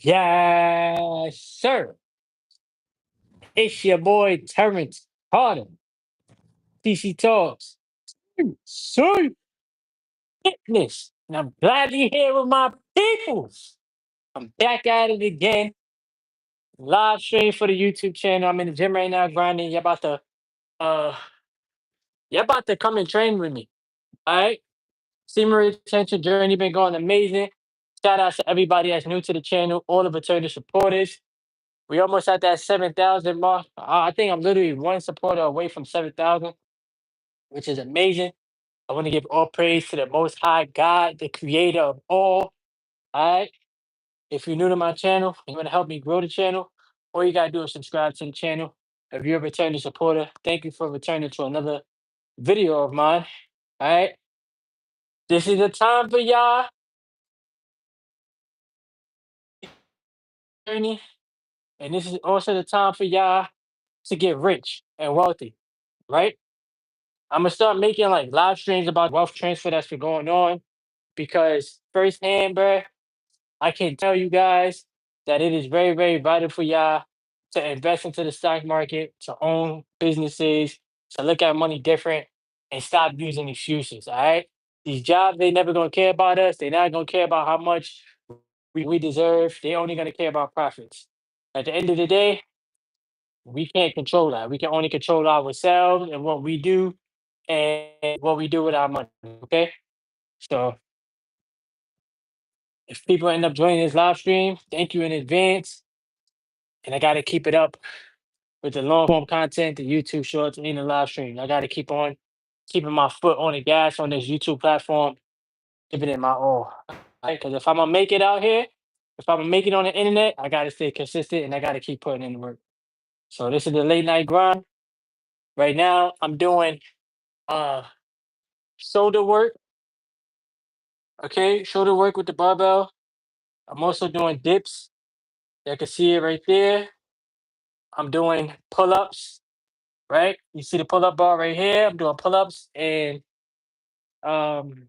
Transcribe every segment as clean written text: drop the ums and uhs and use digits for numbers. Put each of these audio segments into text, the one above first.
Yes, sir. It's your boy Terrence Carter, TC Talks. Sir, fitness. And I'm glad you're here with my peoples. I'm back at it again. Live stream for the YouTube channel. I'm in the gym right now grinding. Uh y'all about to come and train with me. All right. Seamer retention journey been going amazing. Shout out to everybody that's new to the channel, all of returning supporters. We almost at that 7,000 mark. I think I'm literally one supporter away from 7,000, which is amazing. I want to give all praise to the Most High God, the creator of all. All right. If you're new to my channel and you want to help me grow the channel, all you got to do is subscribe to the channel. If you're a returning supporter, thank you for returning to another video of mine. All right. This is the time for y'all journey. And this is also the time for y'all to get rich and wealthy. Right. I'm going to start making like live streams about wealth transfer that's been going on because firsthand, bruh, I can tell you guys that it is very, very vital for y'all to invest into the stock market, to own businesses, to look at money different, and stop using excuses. All right. These jobs, they never gonna care about us. They're not gonna care about how much we deserve. They only gonna care about profits. At the end of the day, we can't control that. We can only control ourselves and what we do and what we do with our money. Okay. So if people end up joining this live stream, thank you in advance. And I got to keep it up with the long form content, the YouTube shorts, and the live stream. I got to keep on keeping my foot on the gas on this YouTube platform, giving it my all. Because if I'm gonna make it out here, if I'm gonna make it on the internet, I got to stay consistent and I got to keep putting in the work. So this is the late night grind. Right now, I'm doing uh shoulder work. Okay, shoulder work with the barbell. I'm also doing dips. You can see it right there. I'm doing pull ups. Right, you see the pull up bar right here. I'm doing pull ups um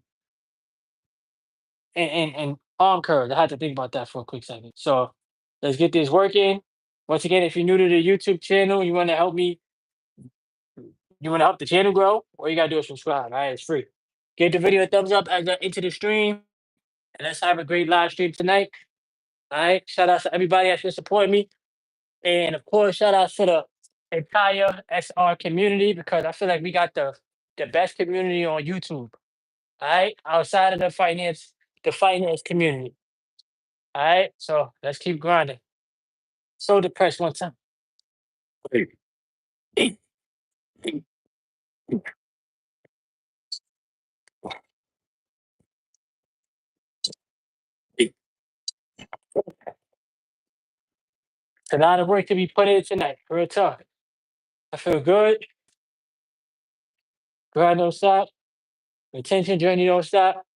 and arm curls. I had to think about that for a quick second. So let's get this working. Once again, if you're new to the YouTube channel, you want to help me, you want to help the channel grow, all you gotta do is subscribe. All right, it's free. Give the video a thumbs up as I into the stream, and let's have a great live stream tonight. All right, shout out to everybody that's been supporting me, and of course, shout out to the entire SR community because I feel like we got the best community on YouTube. All right, outside of the finance community. All right, so let's keep grinding. So depressed one time. A lot of work to be put in tonight. Real talk. I feel good. Grind don't stop. Retention journey don't stop.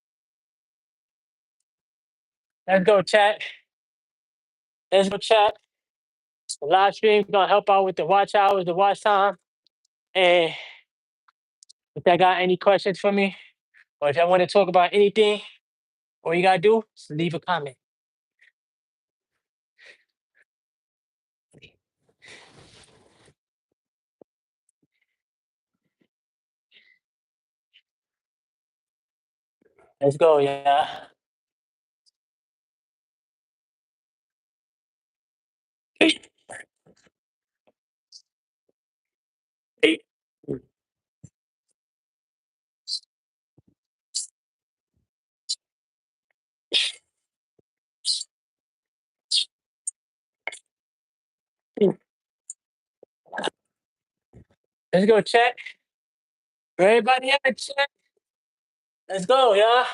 Let's go, chat. Let's go, chat. The live stream gonna help out with the watch hours, the watch time. And if I got any questions for me, or if I want to talk about anything, all you gotta do is leave a comment. Let's go, yeah. Let's go, chat. Everybody in the chat. Let's go, yeah.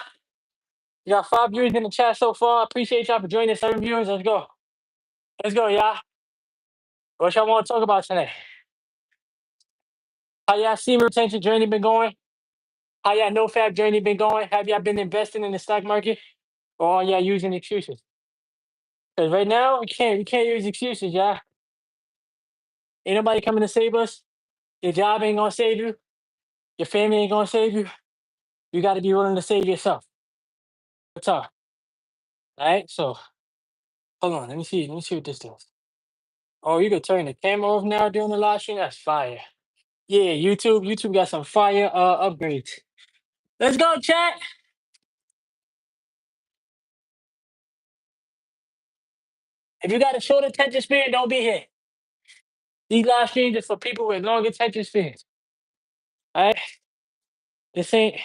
You got 5 viewers in the chat so far. I appreciate y'all for joining. 7 viewers. Let's go. Let's go, y'all. What y'all want to talk about tonight? How y'all see retention journey been going? How y'all no fab journey been going? Have y'all been investing in the stock market? Or are y'all using excuses? Because right now we can't use excuses, y'all. Ain't nobody coming to save us. Your job ain't gonna save you. Your family ain't gonna save you. You gotta be willing to save yourself. That's all. All right. So Hold on, let me see. Let me see what this does. Oh, you could turn the camera off now during the live stream. That's fire. Yeah, YouTube. YouTube got some fire upgrades. Let's go, chat. If you got a short attention span, don't be here. These live streams are for people with long attention spans. All right, this ain't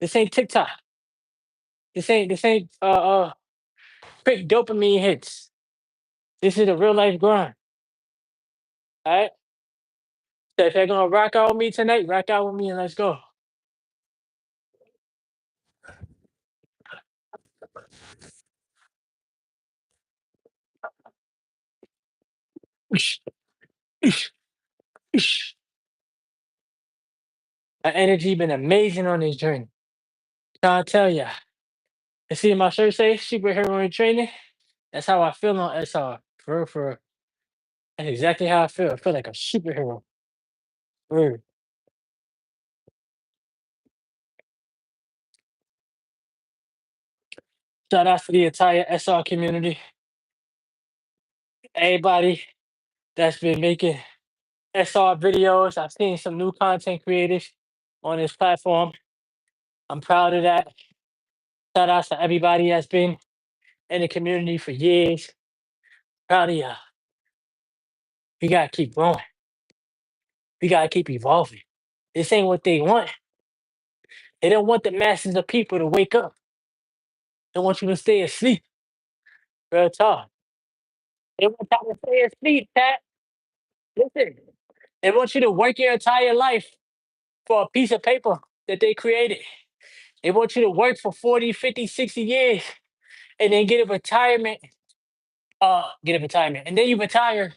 this ain't TikTok. This ain't quick dopamine hits. This is a real life grind. All right. So if they're gonna rock out with me tonight, rock out with me and let's go. That energy been amazing on this journey. Trying to tell ya. You see my shirt say superhero in training? That's how I feel on SR. For real. That's exactly how I feel. I feel like a superhero. For real. Shout out to the entire SR community. Everybody that's been making SR videos. I've seen some new content creators on this platform. I'm proud of that. Shout out to everybody that's been in the community for years. Proud of ya. We gotta keep growing. We gotta keep evolving. This ain't what they want. They don't want the masses of people to wake up. They want you to stay asleep. Real talk. They want y'all to stay asleep, Pat. Listen. They want you to work your entire life for a piece of paper that they created. They want you to work for 40, 50, 60 years and then get a retirement. And then you retire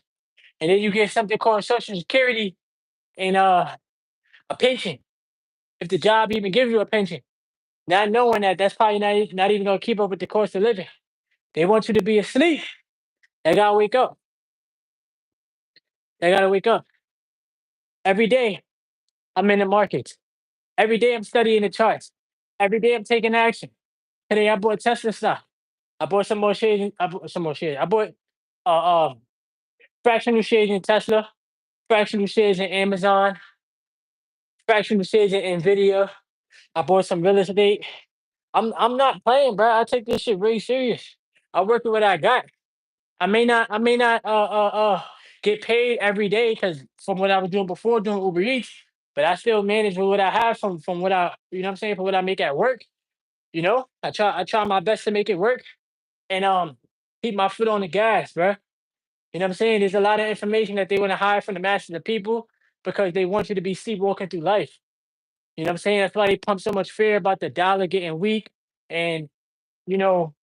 and then you get something called Social Security and a pension. If the job even gives you a pension. Not knowing that that's probably not even gonna keep up with the cost of living. They want you to be asleep. They gotta wake up. They gotta wake up. Every day I'm in the markets. Every day I'm studying the charts. Every day I'm taking action. Today I bought Tesla stock. I bought some more shares. I bought some more shares. I bought uh, um fractional shares in Tesla, fractional shares in Amazon, fractional shares in Nvidia. I bought some real estate. I'm not playing, bro. I take this shit really serious. I work with what I got. I may not get paid every day because from what I was doing before doing Uber Eats, but I still manage with what I have from what I you know what I'm saying, from what I make at work. I try my best to make it work and keep my foot on the gas, bro. You know what I'm saying? There's a lot of information that they want to hide from the masses of people because they want you to be sleepwalking through life. You know what I'm saying? That's why they pump so much fear about the dollar getting weak and you know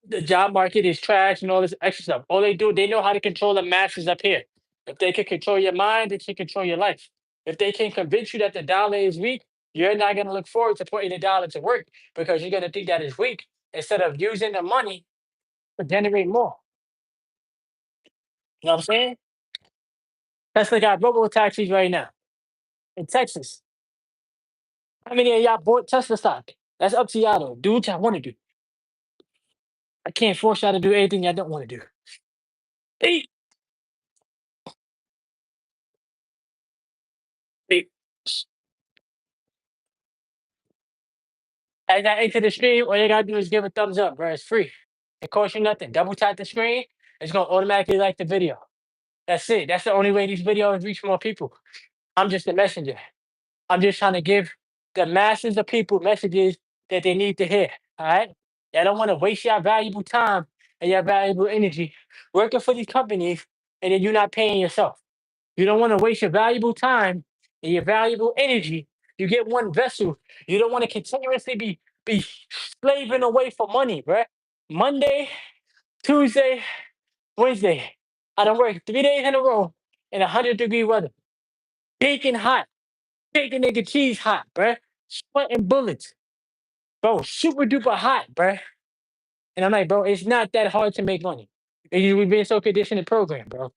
the job market is trash and all this extra stuff. All they do, they know how to control the masses up here. If they can control your mind, they can control your life. If they can convince you that the dollar is weak, you're not going to look forward to putting the dollar to work because you're going to think that it's weak instead of using the money to generate more. You know what I'm saying? Tesla got robo taxis right now in Texas. How many of y'all bought Tesla stock? That's up to y'all though. Do what y'all want to do. I can't force y'all to do anything y'all don't want to do. Hey, hey. As I enter the stream, all you gotta do is give a thumbs up, bro. It's free. It costs you nothing. Double tap the screen, it's gonna automatically like the video. That's it. That's the only way these videos reach more people. I'm just a messenger. I'm just trying to give the masses of people messages that they need to hear. All right. I don't want to waste your valuable time and your valuable energy working for these companies and then you're not paying yourself. You don't want to waste your valuable time and your valuable energy. You get one vessel. You don't want to continuously be slaving away for money, bruh. Monday, Tuesday, Wednesday. I don't work 3 days in a row in 100-degree weather. Baking hot. Bacon nigga cheese hot, bruh. Sweating bullets. Bro, super duper hot, bruh. And I'm like, bro, it's not that hard to make money. We've been so conditioned to program, bro.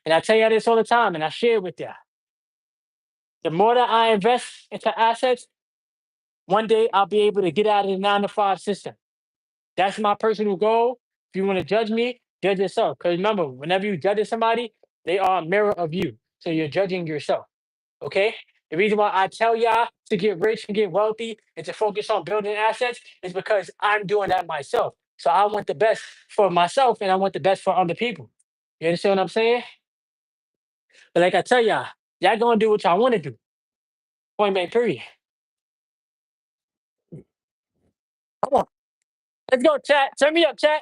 And I tell y'all this all the time, and I share it with y'all. The more that I invest into assets, one day I'll be able to get out of the 9 to 5 system. That's my personal goal. If you want to judge me, judge yourself. Because remember, whenever you judge somebody, they are a mirror of you. So you're judging yourself. Okay? The reason why I tell y'all to get rich and get wealthy and to focus on building assets is because I'm doing that myself. So I want the best for myself and I want the best for other people. You understand what I'm saying? But like I tell y'all gonna do what y'all want to do. Point blank, period. Come on. Let's go, chat. Turn me up, chat.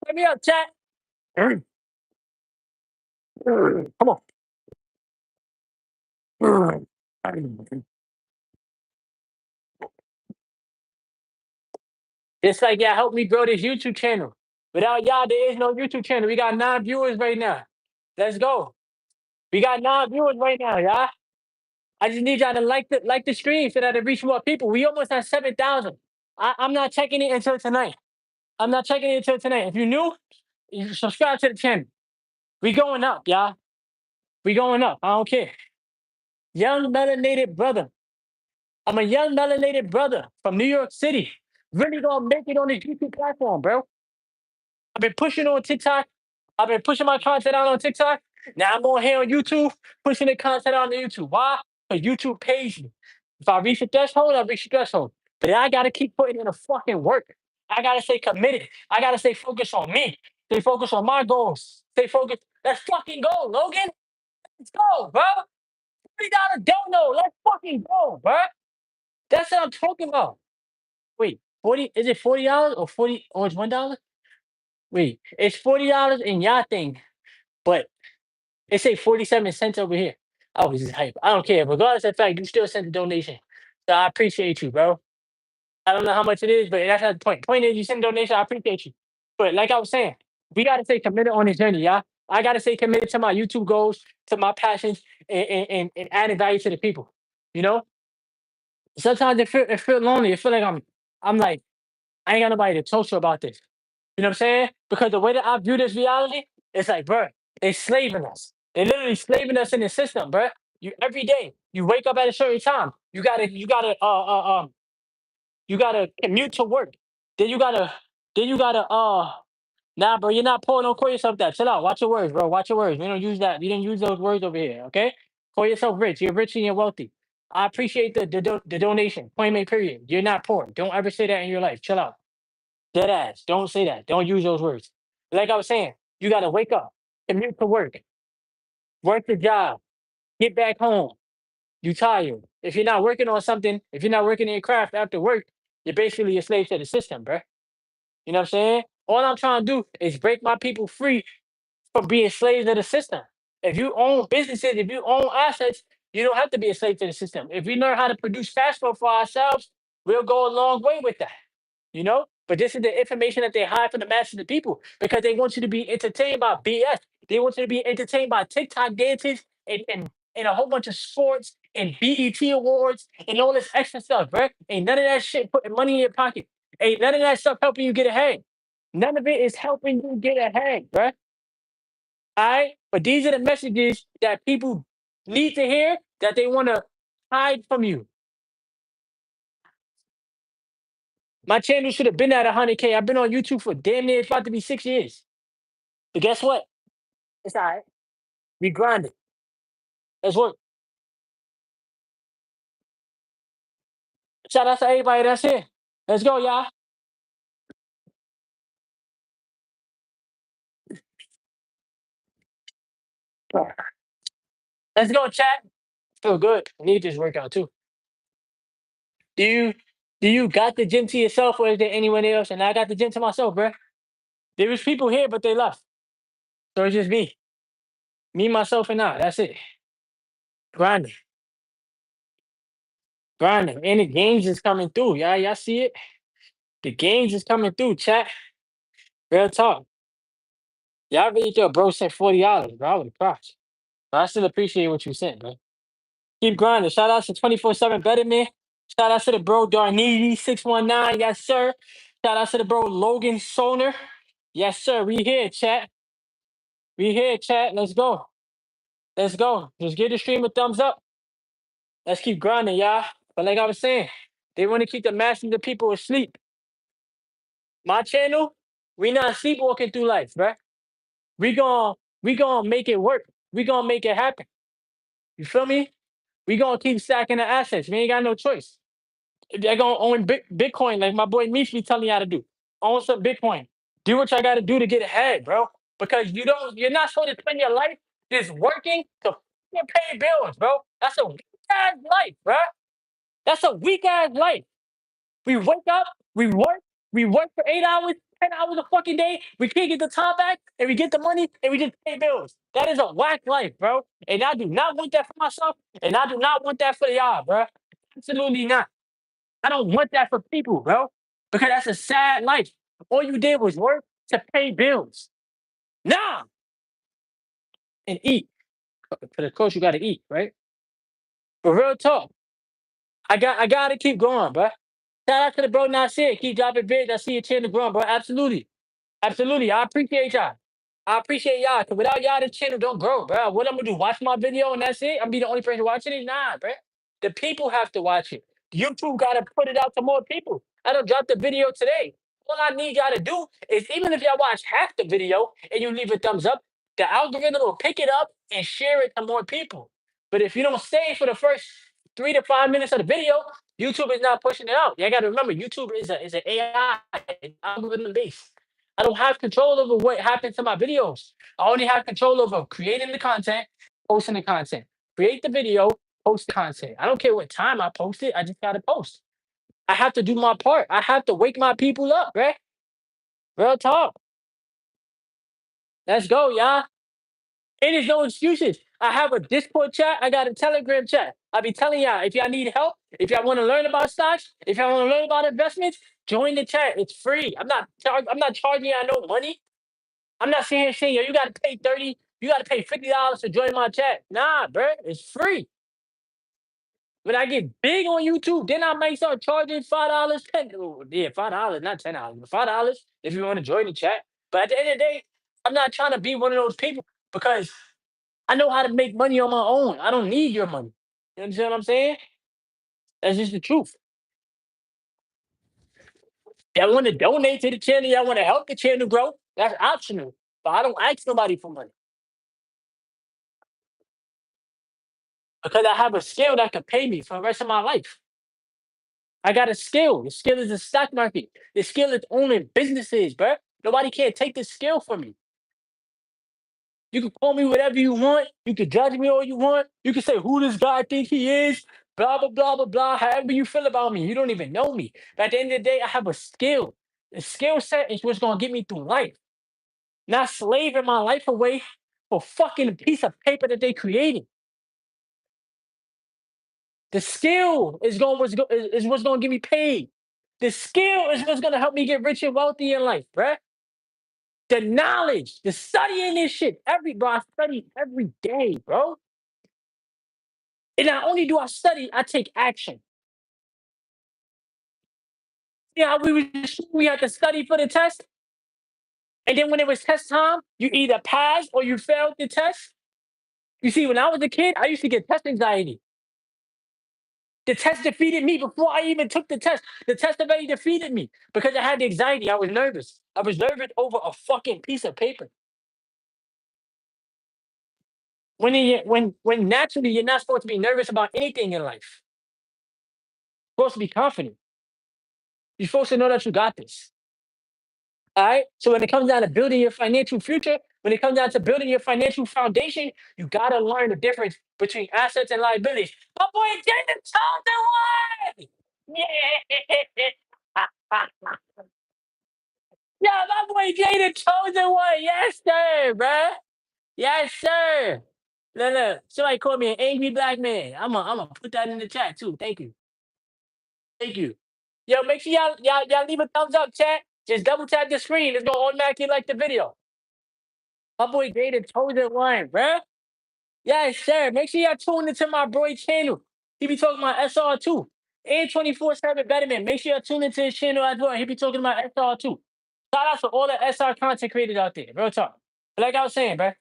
Turn me up, chat. Mm, Come on. Mm. It's like y'all help me grow this YouTube channel. Without y'all, there is no YouTube channel. We got 9 viewers right now. Let's go. We got 9 viewers right now, y'all. I just need y'all to like the stream so that it reach more people. We almost at 7,000. I'm not checking it until tonight. I'm not checking it until tonight. If you're new, you subscribe to the channel. We going up, y'all. We going up. I don't care. Young melanated brother. I'm a young melanated brother from New York City. Really gonna make it on this YouTube platform, bro. I've been pushing on TikTok. I've been pushing my content out on TikTok. Now I'm on here on YouTube, pushing the content out on YouTube. Why? Because YouTube pays you. If I reach a threshold, I reach a threshold. But I gotta keep putting in the fucking work. I gotta stay committed. I gotta stay focused on me. Stay focused on my goals. Stay focused. Let's fucking go, Logan. Let's go, bro. $3 dono. Let's fucking go, bro. That's what I'm talking about. Wait, 40, is it $40 or 40 or it's $1? Wait, it's $40 in y'all thing, but it say 47 cents over here. I was just hype. I don't care. Regardless of the fact, you still sent the donation. So I appreciate you, bro. I don't know how much it is, but that's not the point. Point is you send a donation, I appreciate you. But like I was saying, we gotta stay committed on this journey, y'all. I gotta stay committed to my YouTube goals, to my passions, and adding value to the people. You know? Sometimes it feel lonely. It feel like I'm like, I ain't got nobody to talk to about this. You know what I'm saying? Because the way that I view this reality, it's like, bro, they slaving us. They literally slaving us in the system, bro. You every day, you wake up at a certain time. You gotta commute to work. Then you gotta. Nah, bro, you're not pulling. Don't call yourself that. Chill out. Watch your words, bro. Watch your words. We don't use that. We don't use those words over here. Okay? Call yourself rich. You're rich and you're wealthy. I appreciate the donation. Point made. Period. You're not poor. Don't ever say that in your life. Chill out. Dead ass. Don't say that. Don't use those words. Like I was saying, you gotta wake up, commute to work, work the job, get back home. You tired. If you're not working on something, if you're not working in your craft after work, you're basically a slave to the system, bruh. You know what I'm saying? All I'm trying to do is break my people free from being slaves of the system. If you own businesses, if you own assets, you don't have to be a slave to the system. If we learn how to produce fast flow for ourselves, we'll go a long way with that. You know? But this is the information that they hide from the masses of the people because they want you to be entertained by BS. They want you to be entertained by TikTok dances and a whole bunch of sports and BET awards and all this extra stuff, bro. Ain't none of that shit putting money in your pocket. Ain't none of that stuff helping you get ahead. None of it is helping you get ahead, bro. All right? But these are the messages that people need to hear that they want to hide from you. My channel should have been at 100K. I've been on YouTube for damn near it's about to be 6 years. But guess what? It's all right. We grinding. Let's work. Shout out to everybody that's here. Let's go, y'all. Let's go, chat. Feel good. I need this workout too. Do you do you got the gym to yourself or is there anyone else? And I got the gym to myself, bro. There was people here, but they left. So it's just me. Me, myself, and I. That's it. Grinding. Grinding. And the games is coming through. Y'all see it? The games is coming through, chat. Real talk. Y'all really thought bro sent $40, bro. I would have cried. But I still appreciate what you sent, bro. Keep grinding. Shout out to 24/7 Better Man. Shout out to the bro Darnidi 619. Yes, sir. Shout out to the bro Logan Soner. Yes, sir. We here, chat. We here, chat. Let's go. Let's go. Just give the stream a thumbs up. Let's keep grinding, y'all. But like I was saying, they want to keep the masses of people asleep. My channel, We not sleepwalking through life, bruh. We gonna make it work. We gonna make it happen. You feel me? We gonna keep stacking the assets. We ain't got no choice. They're gonna own Bitcoin like my boy Mish be telling you how to do. Own some Bitcoin. Do what I gotta do to get ahead, bro. Because you're not supposed to spend your life just working to fucking pay bills, bro. That's a weak ass life, bro. That's a weak ass life. We wake up, we work for 8 hours, 10 hours a fucking day. We can't get the time back, and we get the money, and we just pay bills. That is a whack life, bro. And I do not want that for myself, and I do not want that for y'all, bro. Absolutely not. I don't want that for people, bro. Because that's a sad life. All you did was work to pay bills. Nah, and eat. For the course, you gotta eat, right? For real talk. I gotta keep going, bro. Shout out to the bro Nasir. Keep dropping bids. I see your channel growing, bro. Absolutely. Absolutely. I appreciate y'all. I appreciate y'all. Cause without y'all, the channel don't grow, bro. What I'm gonna do? Watch my video and that's it? I'm be the only person watching it? Nah, bro. The people have to watch it. YouTube gotta put it out to more people. I don't drop the video today. All I need y'all to do is even if y'all watch half the video and you leave a thumbs up, the algorithm will pick it up and share it to more people. But if you don't stay for the first 3 to 5 minutes of the video, YouTube is not pushing it out. You gotta remember, YouTube is an AI, it's algorithm based. I don't have control over what happens to my videos. I only have control over creating the content, posting the content. Create the video, post the content. I don't care what time I post it. I just gotta post. I have to do my part. I have to wake my people up, right? Real talk. Let's go, y'all. It is no excuses. I have a Discord chat. I got a Telegram chat. I be telling y'all if y'all need help, if y'all want to learn about stocks, if y'all want to learn about investments, join the chat. It's free. I'm not charging y'all no money. I'm not saying yo, you gotta pay 30, you gotta pay $50 to join my chat. Nah, bruh, it's free. When I get big on YouTube, then I might start charging $5, 10. Oh, yeah, $5, not $10, but $5 if you want to join the chat. But at the end of the day, I'm not trying to be one of those people because I know how to make money on my own. I don't need your money. You understand what I'm saying? That's just the truth. Y'all want to donate to the channel, y'all want to help the channel grow, that's optional. But I don't ask nobody for money because I have a skill that can pay me for the rest of my life. I got a skill. The skill is the stock market. The skill is owning businesses, bro. Nobody can't take this skill from me. You can call me whatever you want. You can judge me all you want. You can say who this guy think he is. Blah blah blah blah blah. However you feel about me, you don't even know me. But at the end of the day, I have a skill. The skill set is what's gonna get me through life. Not slaving my life away for fucking piece of paper that they created. The skill is what's gonna get me paid. The skill is what's gonna help me get rich and wealthy in life, bruh. The knowledge, the studying this shit. Bro, I study every day, bro. And not only do I study, I take action. Yeah, we had to study for the test, and then when it was test time, you either passed or you failed the test. You see, when I was a kid, I used to get test anxiety. The test defeated me before I even took the test. The test already defeated me because I had the anxiety. I was nervous. I was nervous over a fucking piece of paper. When naturally you're not supposed to be nervous about anything in life. You're supposed to be confident. You're supposed to know that you got this. All right. So when it comes down to building your financial future, when it comes down to building your financial foundation, you gotta learn the difference between assets and liabilities. My boy Jaden told the one. Yeah. Yeah, my boy Jaden chosen one. Yes, sir, bruh. Yes, sir. Look, somebody called me an angry black man. I'm gonna put that in the chat too. Thank you. Thank you. Yo, make sure y'all leave a thumbs up, chat. Just double tap the screen. It's gonna automatically like the video. My boy Gator chosen one, bruh. Yes, sir. Make sure y'all tune into my boy channel. He be talking about SR2 and 24/7 betterment. Make sure y'all tune into his channel as well. He be talking about SR2. Shout out to all the SR content creators out there. Real talk. But like I was saying, bruh,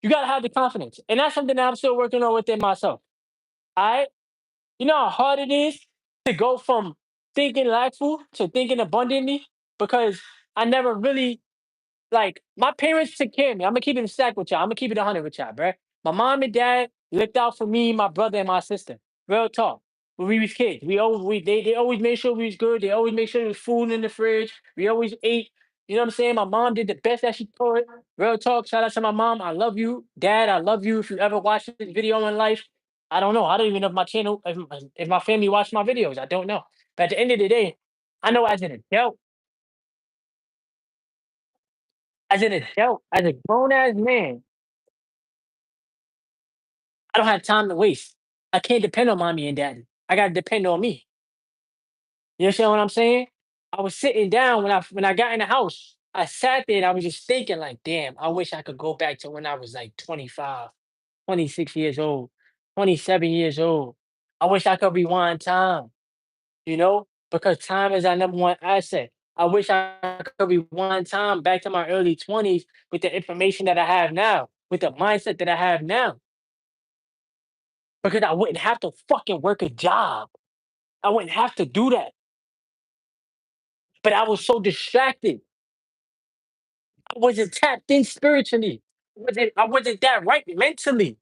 you gotta have the confidence. And that's something that I'm still working on within myself. All right. You know how hard it is to go from thinking lackful to thinking abundantly? Because I never really like my parents took care of me. I'm gonna keep it a stack with y'all. I'm gonna keep it 100 with y'all, bruh. My mom and dad looked out for me, my brother, and my sister. Real talk. When we was kids, they always made sure we was good. They always made sure there was food in the fridge. We always ate. You know what I'm saying? My mom did the best that she could. Real talk. Shout out to my mom. I love you, Dad. I love you. If you ever watch this video in life, I don't know. I don't even know if my channel, if my family watched my videos. I don't know. But at the end of the day, I know as a grown ass man, I don't have time to waste. I can't depend on mommy and daddy. I gotta depend on me. You understand what I'm saying? I was sitting down when I got in the house. I sat there and I was just thinking, like, damn, I wish I could go back to when I was like 25, 26 years old, 27 years old. I wish I could rewind time, because time is our number one asset. I wish I could rewind time back to my early 20s with the information that I have now, with the mindset that I have now, because I wouldn't have to fucking work a job. I wouldn't have to do that. But I was so distracted. I wasn't tapped in spiritually. I wasn't that right mentally.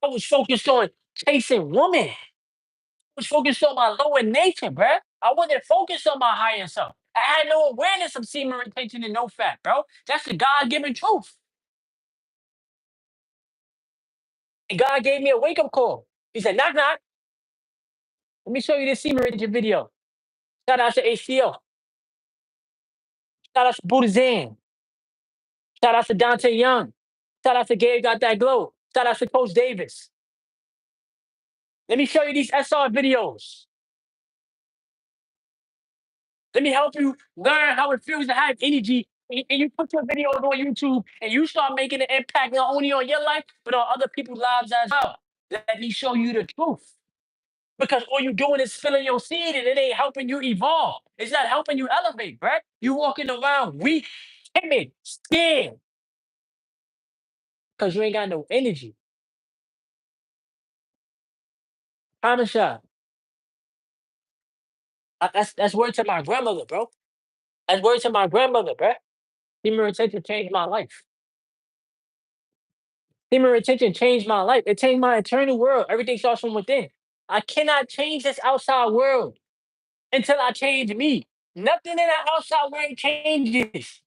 I was focused on chasing woman. I was focused on my lower nature, bruh. I wasn't focused on my higher self. I had no awareness of semen retention and no fat, bro. That's the God given truth. And God gave me a wake up call. He said, knock, knock. Let me show you this semen retention video. Shout out to HCO. Shout out to Buddha Zan. Shout out to Dante Young. Shout out to Gabe Got That Glow. Shout out to Coach Davis. Let me show you these SR videos. Let me help you learn how it feels to have energy. And you put your videos on YouTube and you start making an impact not only on your life, but on other people's lives as well. Let me show you the truth. Because all you're doing is filling your seed and it ain't helping you evolve. It's not helping you elevate, right? You walking around weak, timid, scared, because you ain't got no energy. Promise ya. That's word to my grandmother, bro. That's word to my grandmother, bro. Human retention changed my life. Human retention changed my life. It changed my internal world. Everything starts from within. I cannot change this outside world until I change me. Nothing in the outside world changes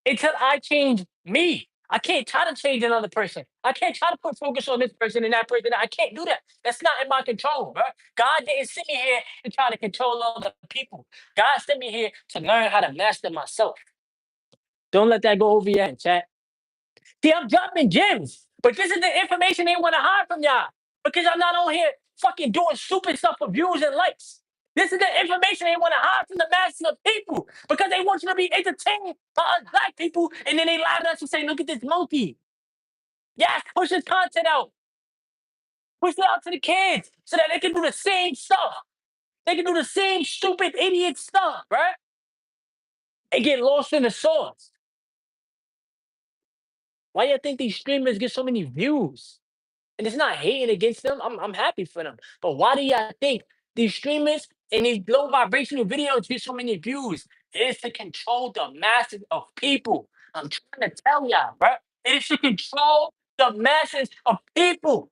until I change me. I can't try to change another person. I can't try to put focus on this person and that person. I can't do that. That's not in my control, bro. God didn't send me here to try to control other people. God sent me here to learn how to master myself. Don't let that go over your head, chat. See, I'm dropping gems, but this is the information they want to hide from y'all because I'm not on here fucking doing stupid stuff for views and likes. This is the information they want to hide from the masses of people because they want you to be entertained by us black people, and then they lie to us and say, "Look at this monkey." Yes, push his content out, push it out to the kids so that they can do the same stuff. They can do the same stupid idiot stuff, right? And get lost in the sauce. Why you think these streamers get so many views? And it's not hating against them. I'm happy for them. But why do y'all think these streamers and these low vibrational videos get so many views? It is to control the masses of people. I'm trying to tell y'all, bro. It is to control the masses of people.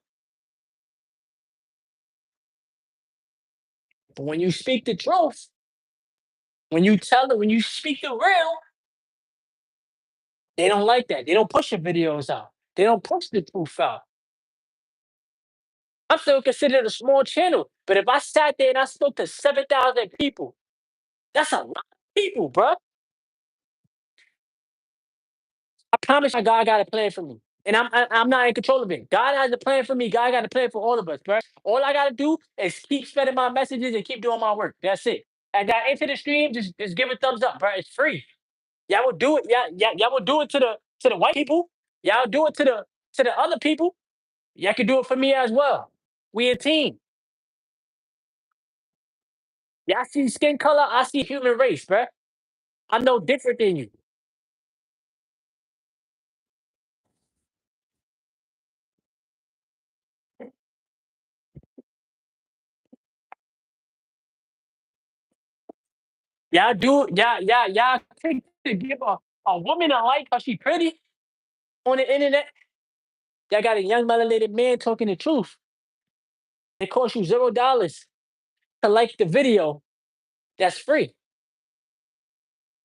But when you speak the truth, when you speak the real, they don't like that. They don't push your videos out. They don't push the truth out. I'm still considered a small channel. But if I sat there and I spoke to 7,000 people, that's a lot of people, bro. I promise you, God got a plan for me. And I'm not in control of it. God has a plan for me. God got a plan for all of us, bro. All I gotta do is keep spreading my messages and keep doing my work. That's it. And that into the stream, just give a thumbs up, bro. It's free. Y'all will do it. Y'all will do it to the white people. Y'all do it to the other people. Y'all can do it for me as well. We a team. Y'all see skin color, I see human race, bro. I'm no different than you. Y'all quick to give a woman a like because she pretty on the internet. Y'all got a young melanated man talking the truth. It costs you $0 to like the video. That's free.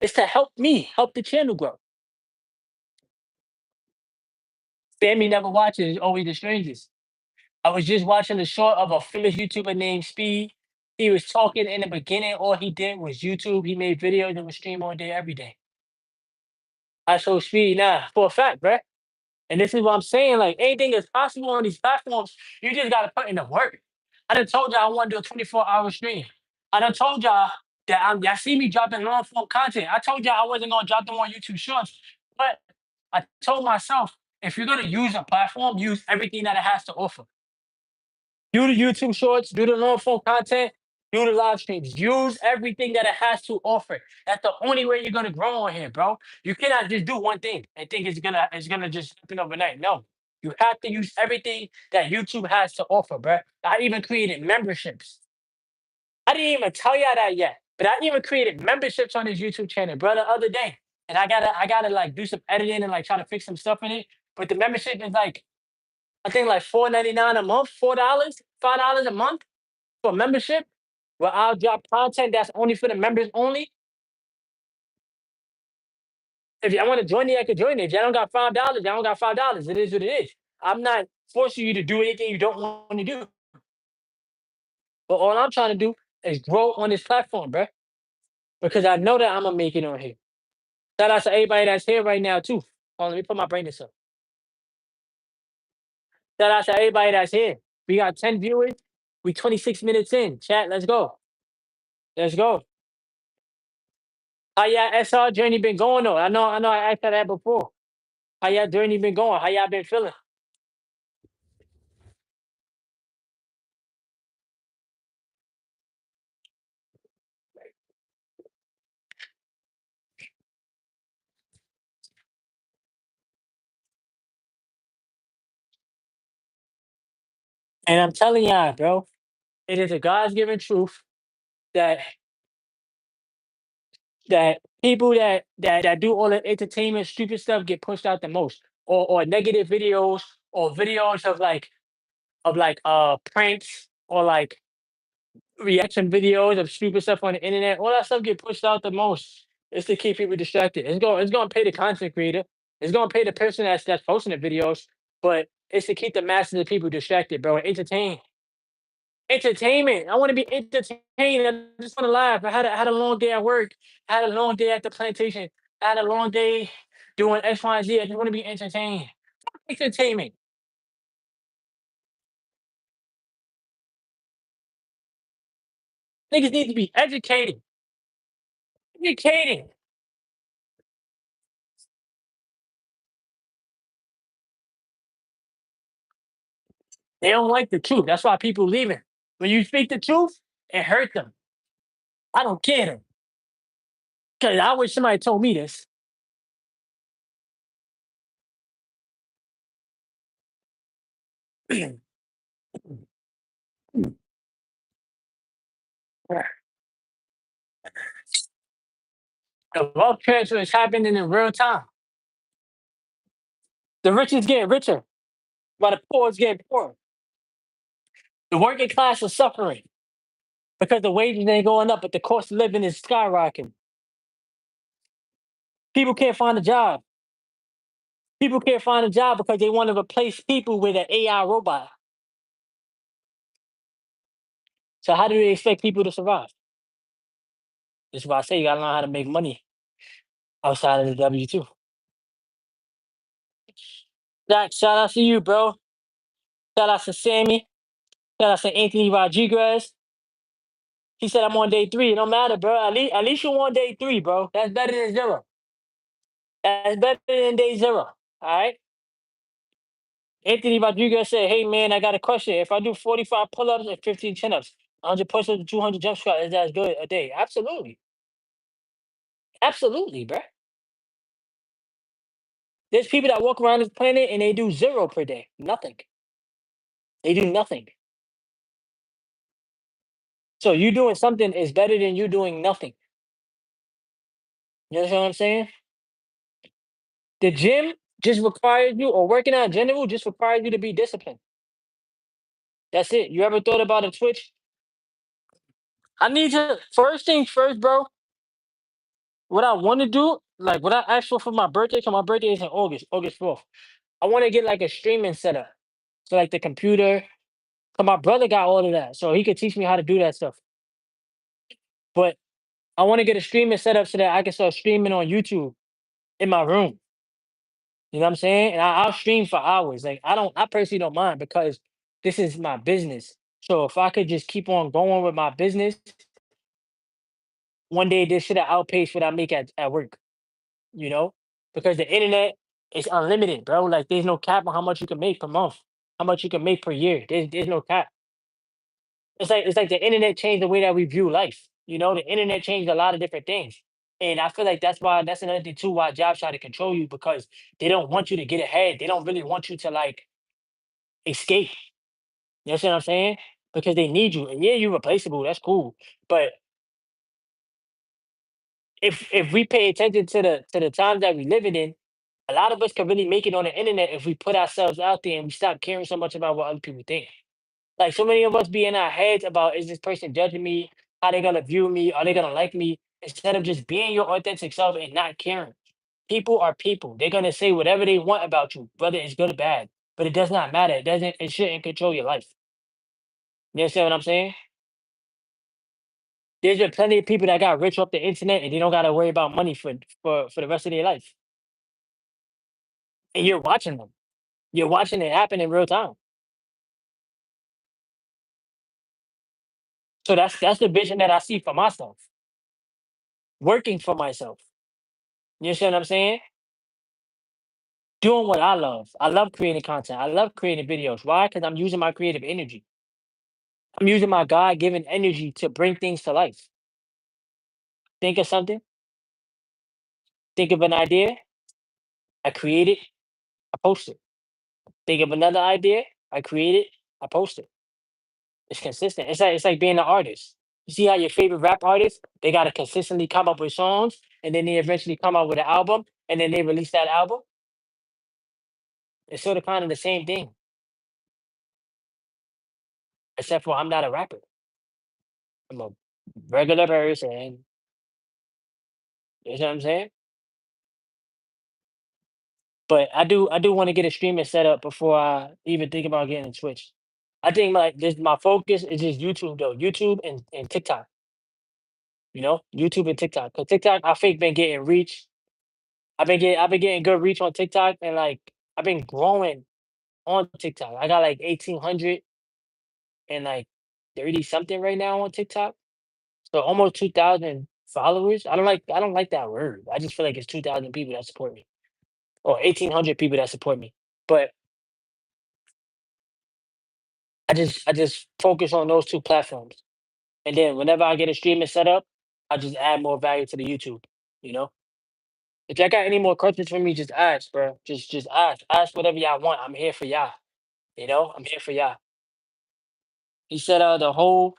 It's to help me, help the channel grow. Family never watches, it's always the strangers. I was just watching a short of a famous YouTuber named Speed. He was talking in the beginning. All he did was YouTube. He made videos and would stream all day, every day. I showed Speed now for a fact, bruh. And this is what I'm saying. Like anything is possible on these platforms. You just gotta put in the work. I done told y'all I want to do a 24-hour stream. I done told y'all that y'all see me dropping long form content. I told y'all I wasn't gonna drop them on YouTube Shorts, but I told myself if you're gonna use a platform, use everything that it has to offer. Do the YouTube Shorts, do the long form content, do the live streams. Use everything that it has to offer. That's the only way you're gonna grow on here, bro. You cannot just do one thing and think it's gonna just happen overnight. No, you have to use everything that YouTube has to offer, bro. I even created memberships. I didn't even tell y'all that yet, but I even created memberships on this YouTube channel, bro, the other day. And I gotta like do some editing and like try to fix some stuff in it. But the membership is like I think like $4.99 a month, $4, $5 a month for membership. Where I'll drop content that's only for the members only. If y'all want to join it, I could join it. If y'all don't got $5, y'all don't got $5. It is what it is. I'm not forcing you to do anything you don't want to do. But all I'm trying to do is grow on this platform, bro. Because I know that I'm gonna make it on here. Shout out to everybody that's here right now too. Hold on, let me put my brain this up. Shout out to everybody that's here. We got 10 viewers. We 26 minutes in. Chat, let's go. Let's go. How y'all SR journey been going though? I know I asked that before. How y'all journey been going? How y'all been feeling? And I'm telling y'all, bro, it is a God's given truth that people that do all the entertainment stupid stuff get pushed out the most. Or negative videos or videos of like pranks or like reaction videos of stupid stuff on the internet. All that stuff get pushed out the most. It's to keep people distracted. It's gonna pay the content creator. It's gonna pay the person that's posting the videos, but it's to keep the masses of people distracted, bro, and entertain. Entertainment. I want to be entertained. I just want to laugh. I had a long day at work. I had a long day at the plantation. I had a long day doing X, Y, and Z. I just want to be entertained. Entertainment. Niggas need to be educated. Educated. They don't like the truth. That's why people leaving. When you speak the truth, it hurt them. I don't care them. Cause I wish somebody told me this. The wealth transfer is happening in real time. The rich is getting richer, while the poor is getting poorer. The working class is suffering because the wages ain't going up, but the cost of living is skyrocketing. People can't find a job. People can't find a job because they want to replace people with an AI robot. So how do they expect people to survive? This is why I say you gotta learn how to make money outside of the W-2. Zach, shout out to you, bro. Shout out to Sammy. Shout out to Anthony Rodriguez. He said I'm on day three. It don't matter, bro. At least you're on day three, bro. That's better than zero. That's better than day zero. All right. Anthony Rodriguez said, "Hey man, I got a question. If I do 45 pull-ups and 15 chin-ups, 100 push-ups, and 200 jump squats, is that good a day?" Absolutely, absolutely, bro. There's people that walk around this planet and they do zero per day, nothing. They do nothing. So you doing something is better than you doing nothing. You understand what I'm saying? The gym just requires you, or working out in general just requires you to be disciplined. That's it. You ever thought about a Twitch? I need to first things first, bro. What I want to do, like what I asked for my birthday, so my birthday is in August, August 4th. I want to get like a streaming setup. So like the computer. So my brother got all of that. So he could teach me how to do that stuff. But I want to get a streaming setup so that I can start streaming on YouTube in my room. You know what I'm saying? And I'll stream for hours. Like I personally don't mind because this is my business. So if I could just keep on going with my business, one day this should have outpaced what I make at work. You know, because the internet is unlimited, bro. Like there's no cap on how much you can make per month, how much you can make per year. There's no cap. It's like the internet changed the way that we view life. You know, the internet changed a lot of different things. And I feel like that's another thing too why jobs try to control you because they don't want you to get ahead. They don't really want you to like escape. You know what I'm saying? Because they need you. And yeah, you're replaceable. That's cool. But if we pay attention to the times that we living in, a lot of us can really make it on the internet if we put ourselves out there and we stop caring so much about what other people think. Like so many of us be in our heads about is this person judging me? How they gonna view me? Are they gonna like me? Instead of just being your authentic self and not caring. People are people. They're gonna say whatever they want about you, whether it's good or bad. But it does not matter. It shouldn't control your life. You understand what I'm saying? There's been plenty of people that got rich off the internet and they don't gotta worry about money for the rest of their life. And you're watching them. You're watching it happen in real time. So that's the vision that I see for myself. Working for myself. You understand what I'm saying? Doing what I love. I love creating content. I love creating videos. Why? Because I'm using my creative energy. I'm using my God given energy to bring things to life. Think of something, think of an idea, I create it, I post it. Think of another idea, I create it, I post it. It's consistent. It's like being an artist. You see how your favorite rap artists, they gotta consistently come up with songs and then they eventually come out with an album and then they release that album. It's sort of kind of the same thing, except for I'm not a rapper. I'm a regular person. You know what I'm saying? But I do want to get a streaming set up before I even think about getting a Twitch. I think like this my focus is just YouTube though. YouTube and TikTok. You know? YouTube and TikTok. Cause TikTok I think been getting reach. I've been getting good reach on TikTok and like I've been growing on TikTok. I got like 1,800 and like 30 something right now on TikTok. So almost 2,000 followers. I don't like that word. I just feel like it's 2,000 people that support me. Or 1,800 people that support me. But I just focus on those 2 platforms, and then whenever I get a streaming set up, I just add more value to the YouTube, you know? If y'all got any more questions for me, just ask, bro. Just ask. Ask whatever y'all want. I'm here for y'all, you know? I'm here for y'all. He said, the whole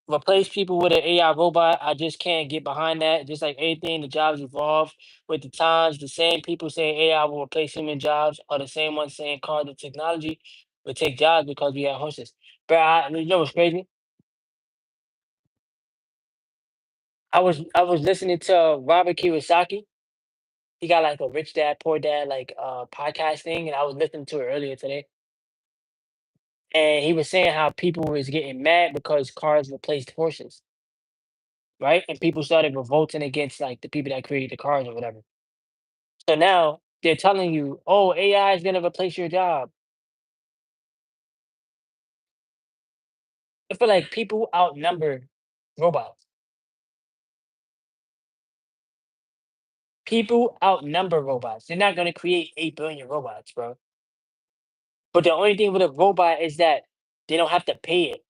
replace people with an AI robot, I just can't get behind that. Just like anything, the jobs evolve with the times. The same people saying AI will replace human jobs are the same ones saying cars and technology will take jobs because we have horses. Bro, you know what's crazy? I was listening to Robert Kiyosaki. He got like a Rich Dad Poor Dad like podcast thing, and I was listening to it earlier today. And he was saying how people was getting mad because cars replaced horses, right? And people started revolting against like the people that created the cars or whatever. So now they're telling you, "Oh, AI is gonna replace your job." I feel like people outnumber robots. People outnumber robots. They're not gonna create 8 billion robots, bro. But the only thing with a robot is that they don't have to pay it.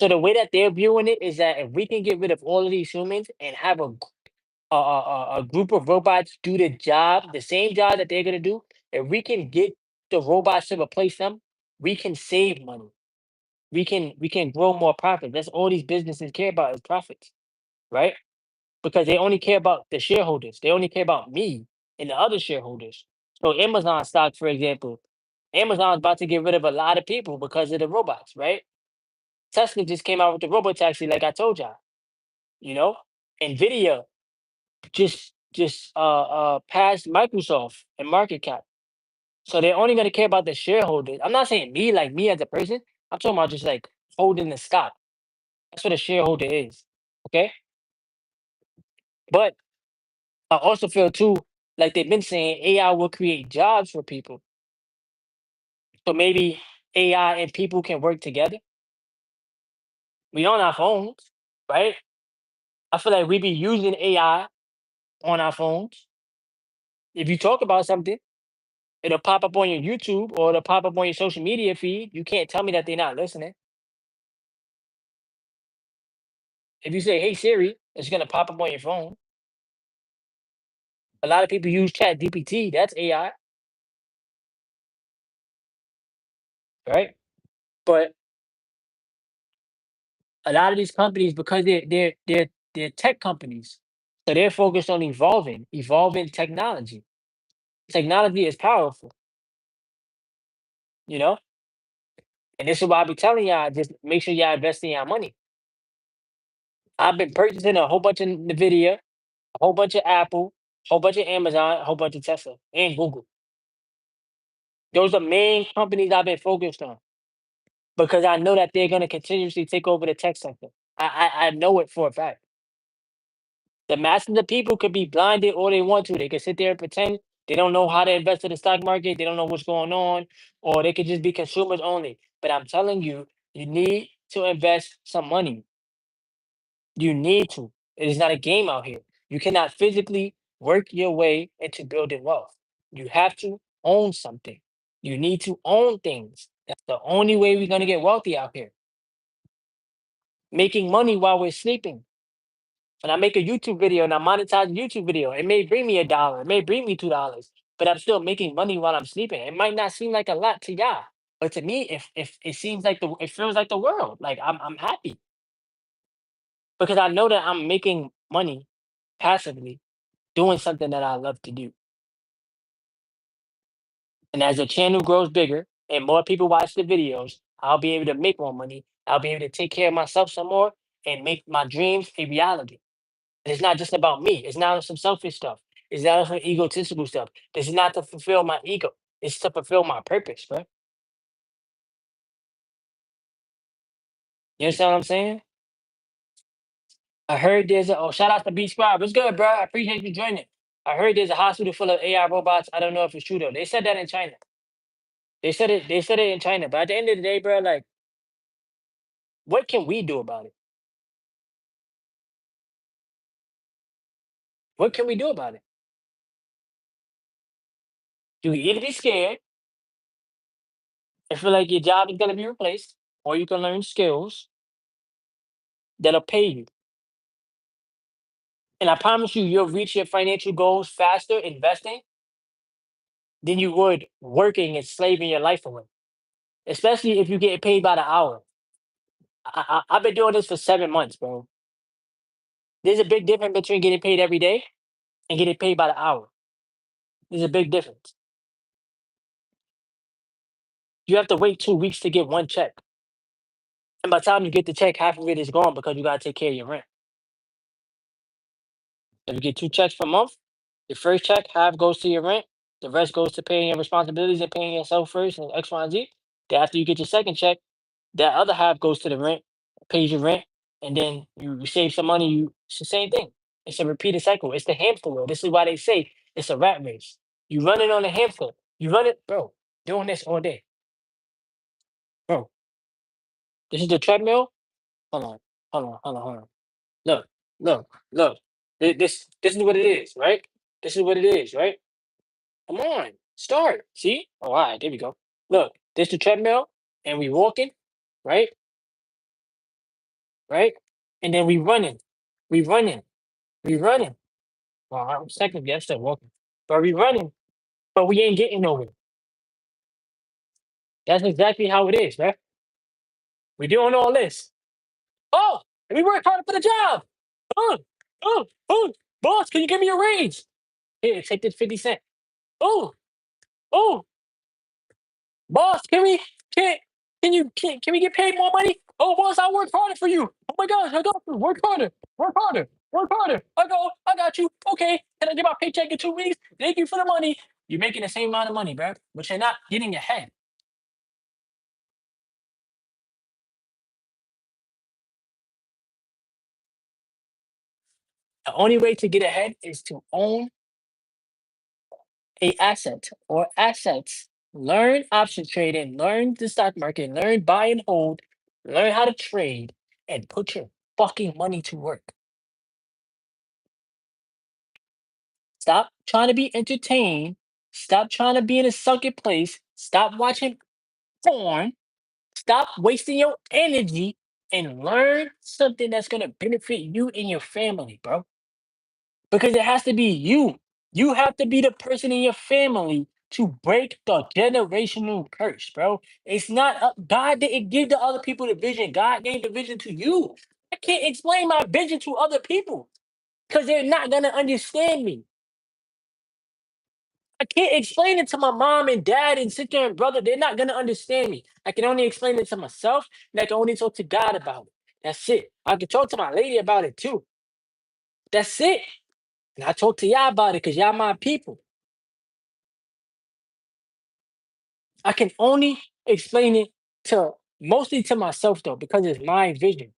So the way that they're viewing it is that if we can get rid of all of these humans and have a group of robots do the job, the same job that they're gonna do, if we can get the robots to replace them, we can save money. We can grow more profit. That's all these businesses care about is profits, right? because they only care about the shareholders. They only care about me and the other shareholders. So Amazon stock, for example, Amazon's about to get rid of a lot of people because of the robots, right? Tesla just came out with the robotaxi, like I told y'all. You know, Nvidia just passed Microsoft in market cap. So they're only gonna care about the shareholders. I'm not saying me, like me as a person. I'm talking about just like holding the stock. That's what a shareholder is. Okay. But I also feel too, like they've been saying, AI will create jobs for people. So maybe AI and people can work together. We on our phones, right? I feel like we be using AI on our phones. If you talk about something, it'll pop up on your YouTube or it'll pop up on your social media feed. You can't tell me that they're not listening. If you say, "Hey Siri," it's gonna pop up on your phone. A lot of people use Chat DPT. That's AI, right? But a lot of these companies, because they're tech companies, so they're focused on evolving technology. Technology is powerful, you know. And this is why I be telling y'all, just make sure y'all invest in your money. I've been purchasing a whole bunch of Nvidia, a whole bunch of Apple, a whole bunch of Amazon, a whole bunch of Tesla, and Google. Those are main companies I've been focused on because I know that they're going to continuously take over the tech sector. I know it for a fact. The masses of people could be blinded all they want to. They could sit there and pretend they don't know how to invest in the stock market. They don't know what's going on, or they could just be consumers only. But I'm telling you, you need to invest some money. You need to. It is not a game out here. You cannot physically work your way into building wealth. You have to own something. You need to own things. That's the only way we're going to get wealthy out here. Making money while we're sleeping. When I make a YouTube video and I monetize a YouTube video, it may bring me $1, it may bring me $2, but I'm still making money while I'm sleeping. It might not seem like a lot to y'all, but to me, if it seems like it feels like the world. Like I'm happy because I know that I'm making money passively doing something that I love to do. And as the channel grows bigger and more people watch the videos, I'll be able to make more money. I'll be able to take care of myself some more and make my dreams a reality. And it's not just about me. It's not some selfish stuff. It's not some egotistical stuff. This is not to fulfill my ego. It's to fulfill my purpose, bro. You understand what I'm saying? I heard there's a shout out to B Squad. What's good, bro? I appreciate you joining. I heard there's a hospital full of AI robots. I don't know if it's true though. They said that in China. They said it in China. But at the end of the day, bro, like, what can we do about it? What can we do about it? You can either be scared and feel like your job is gonna be replaced, or you can learn skills that'll pay you. And I promise you, you'll reach your financial goals faster investing than you would working and slaving your life away. Especially if you get paid by the hour. I've been doing this for 7 months, bro. There's a big difference between getting paid every day and getting paid by the hour. There's a big difference. You have to wait 2 weeks to get one check. And by the time you get the check, half of it is gone because you gotta take care of your rent. If you get 2 checks per month, your first check, half goes to your rent, the rest goes to paying your responsibilities and paying yourself first and X, Y, and Z. Then after you get your second check, that other half goes to the rent, pays your rent, and then you save some money. It's the same thing. It's a repeated cycle. It's the hamster wheel. This is why they say it's a rat race. You run it on a hamster. You run it, bro. Doing this all day, bro. This is the treadmill. Hold on, hold on. Look, look. This is what it is, right? This is what it is, right? Come on, start. See? Oh, all right, there we go. Look, this the treadmill, and we walking, right? Right? And then we running. We running. We running. Well, I'm second guess still walking. But we running. But we ain't getting nowhere. That's exactly how it is, right? We doing all this. Oh, and we work hard for the job. Come on. Oh, boss, can you give me a raise? Here, take this 50 cent. Oh, oh, boss, can can we get paid more money? Oh, boss, I work harder for you. Oh my gosh, I got you. Work harder, work harder, work harder. I got you. Okay, can I get my paycheck in 2 weeks? Thank you for the money. You're making the same amount of money, bro, but you're not getting ahead. The only way to get ahead is to own a asset or assets. Learn option trading, learn the stock market, learn buy and hold, learn how to trade, and put your fucking money to work. Stop trying to be entertained. Stop trying to be in a sunken place. Stop watching porn. Stop wasting your energy and learn something that's going to benefit you and your family, bro. Because it has to be you. You have to be the person in your family to break the generational curse, bro. It's not God didn't give the other people the vision. God gave the vision to you. I can't explain my vision to other people because they're not gonna understand me. I can't explain it to my mom and dad and sister and brother. They're not gonna understand me. I can only explain it to myself, and I can only talk to God about it. That's it. I can talk to my lady about it too. That's it. And I talk to y'all about it because y'all my people. I can only explain it to mostly to myself though, because it's my vision.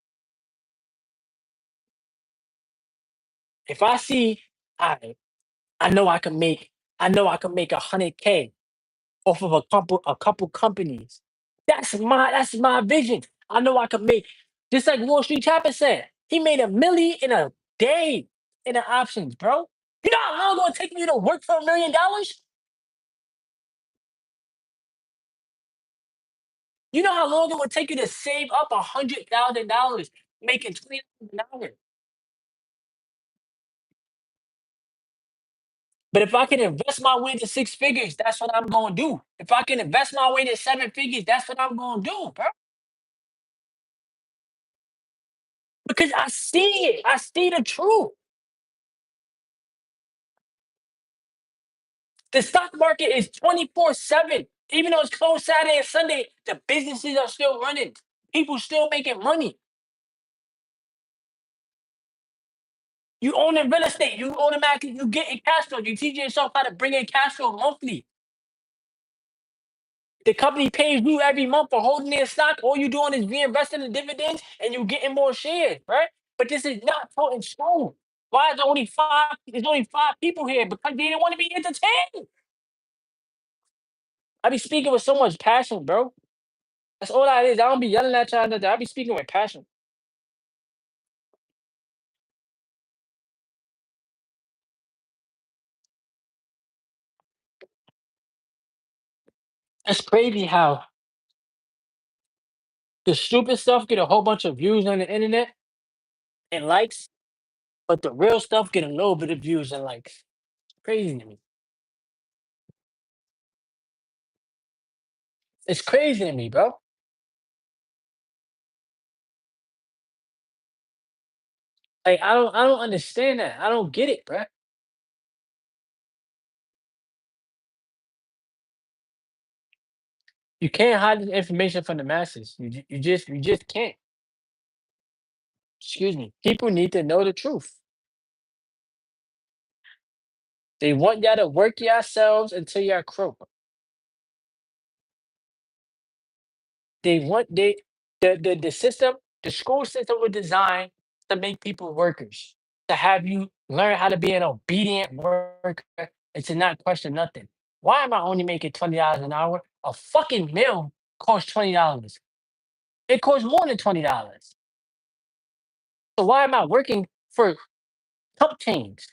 If I see, I I know I can make, I know I can make 100K off of a couple companies. That's my vision. I know I can make, just like Wall Street Chopper said. He made 1 million in a day in the options, bro. You know how long it's gonna take me to work for $1 million? You know how long it would take you to save up $100,000 making $20 an hour? But if I can invest my way to 6 figures, that's what I'm gonna do. If I can invest my way to 7 figures, that's what I'm gonna do, bro. Because I see it. I see the truth. The stock market is 24/7. Even though it's closed Saturday and Sunday, the businesses are still running. People still making money. You own in real estate. You automatically you get in cash flow. You teach yourself how to bring in cash flow monthly. The company pays you every month for holding their stock. All you doing is reinvesting the dividends and you getting more shares, right? But this is not taught in school. Why is there only five? There's only five people here because they didn't want to be entertained. I be speaking with so much passion, bro. That's all that is. I don't be yelling at y'all. Nothing. I be speaking with passion. It's crazy how the stupid stuff get a whole bunch of views on the internet and likes, but the real stuff get a little bit of views and likes. Crazy to me. It's crazy to me, bro. Like I don't understand that. I don't get it, bro. You can't hide the information from the masses. You just can't. Excuse me. People need to know the truth. They want y'all to work yourselves until y'all croak. They want the system, the school system was designed to make people workers, to have you learn how to be an obedient worker and to not question nothing. Why am I only making $20 an hour? A fucking meal costs $20. It costs more than $20. So why am I working for top chains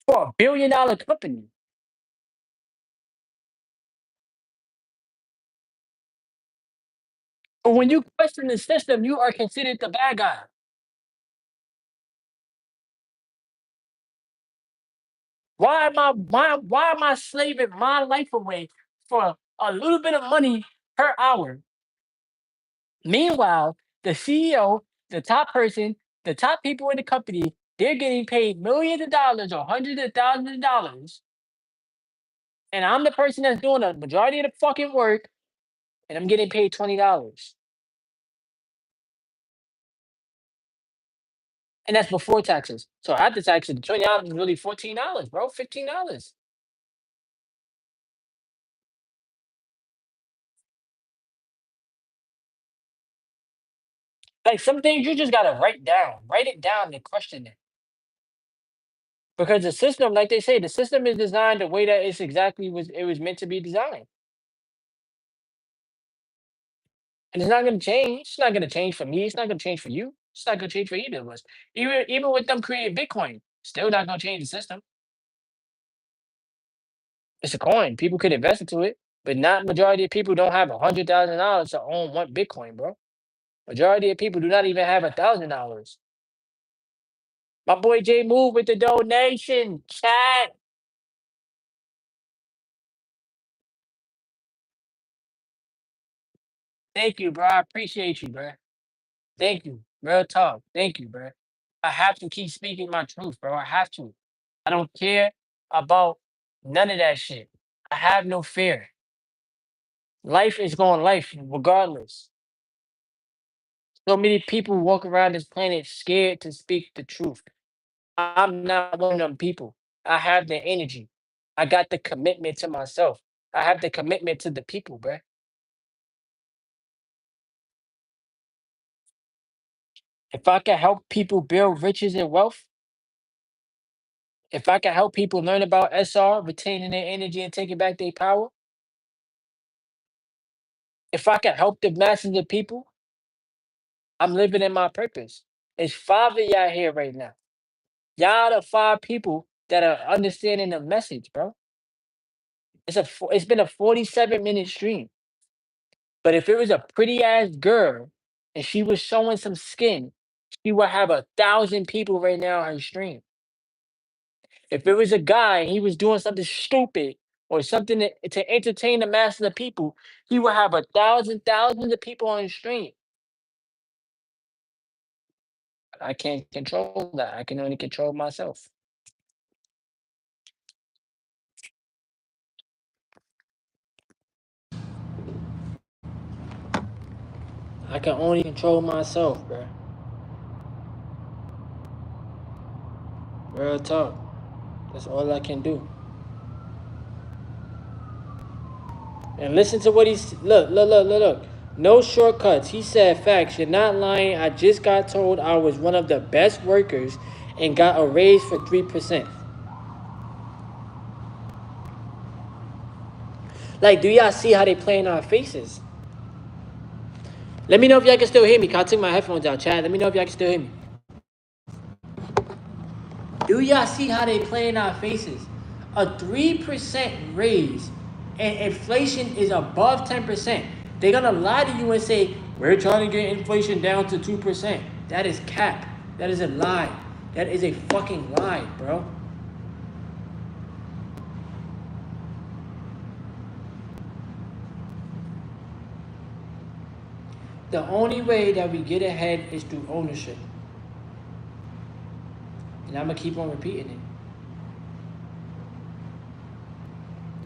for $1 billion company? But when you question the system, you are considered the bad guy. Why am I slaving my life away for a little bit of money per hour? Meanwhile, the CEO, the top person, The top people in the company, they're getting paid millions of dollars or hundreds of thousands of dollars, and I'm the person that's doing the majority of the fucking work, and I'm getting paid $20, and that's before taxes. So after taxes, the $20 is really $14, bro, $15. Like some things you just gotta write it down, and question it. Because the system, like they say, the system is designed the way that it was meant to be designed. And it's not gonna change. It's not gonna change for me. It's not gonna change for you. It's not gonna change for either of us. Even with them creating Bitcoin, still not gonna change the system. It's a coin. People could invest into it, but not majority of people don't have $100,000 to own one Bitcoin, bro. Majority of people do not even have $1,000. My boy J Move with the donation. Chat. Thank you, bro. I appreciate you, bro. Thank you. Real talk. Thank you, bro. I have to keep speaking my truth, bro. I have to. I don't care about none of that shit. I have no fear. Life is going life regardless. So many people walk around this planet scared to speak the truth. I'm not one of them people. I have the energy. I got the commitment to myself. I have the commitment to the people, bro. If I can help people build riches and wealth, if I can help people learn about SR, retaining their energy and taking back their power, if I can help the masses of people, I'm living in my purpose. It's five of y'all here right now. Y'all the five people that are understanding the message, bro. It's been a 47-minute stream. But if it was a pretty ass girl and she was showing some skin, she would have 1,000 people right now on her stream. If it was a guy and he was doing something stupid or something to entertain the masses of people, he would have thousands of people on his stream. I can't control that. I can only control myself. I can only control myself, bro. Real talk. That's all I can do. And listen to what he's look. No shortcuts. He said facts. You're not lying. I just got told I was one of the best workers and got a raise for 3%. Like, do y'all see how they play in our faces? Let me know if y'all can still hear me. Cause I took my headphones out, Chad. Let me know if y'all can still hear me. Do y'all see how they play in our faces? A 3% raise and inflation is above 10%. They're gonna lie to you and say, we're trying to get inflation down to 2%. That is cap. That is a lie. That is a fucking lie, bro. The only way that we get ahead is through ownership. And I'm gonna keep on repeating it.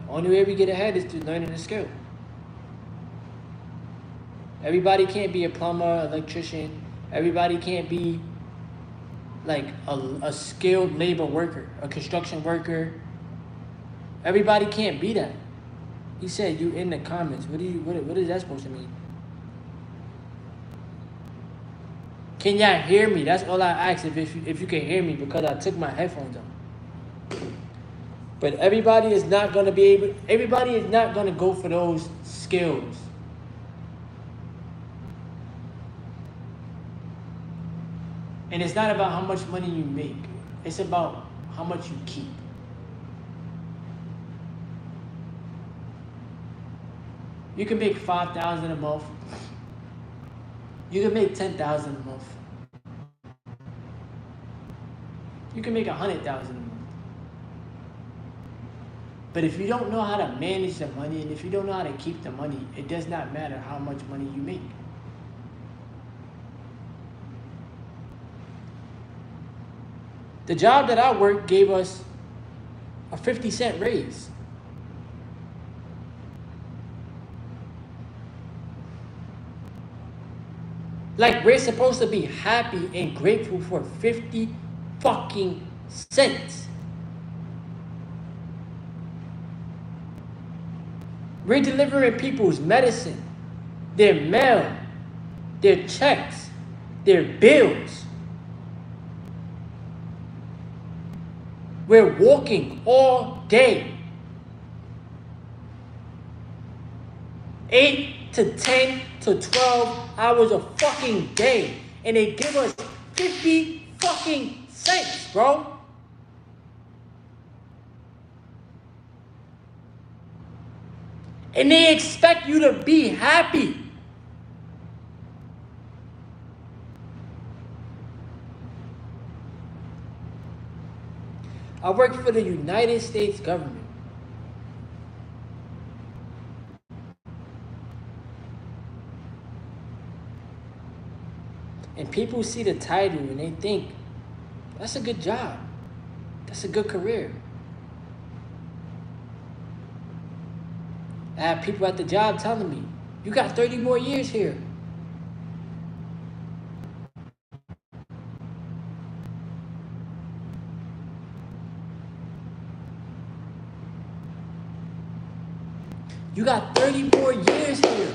The only way we get ahead is through learning a skill. Everybody can't be a plumber, electrician. Everybody can't be like a skilled labor worker, a construction worker. Everybody can't be that. He said you in the comments. What is that supposed to mean? Can y'all hear me? That's all I ask if you can hear me because I took my headphones off. But everybody is not gonna be able everybody is not gonna go for those skills. And it's not about how much money you make. It's about how much you keep. You can make 5,000 a month. You can make 10,000 a month. You can make 100,000 a month. But if you don't know how to manage the money and if you don't know how to keep the money, it does not matter how much money you make. The job that I worked gave us a 50-cent raise. Like, we're supposed to be happy and grateful for 50 fucking cents. We're delivering people's medicine, their mail, their checks, their bills. We're walking all day. 8 to 10 to 12 hours a fucking day. And they give us 50 fucking cents, bro. And they expect you to be happy. I work for the United States government. And people see the title and they think, that's a good job. That's a good career. I have people at the job telling me, you got 30 more years here. You got 30 more years here.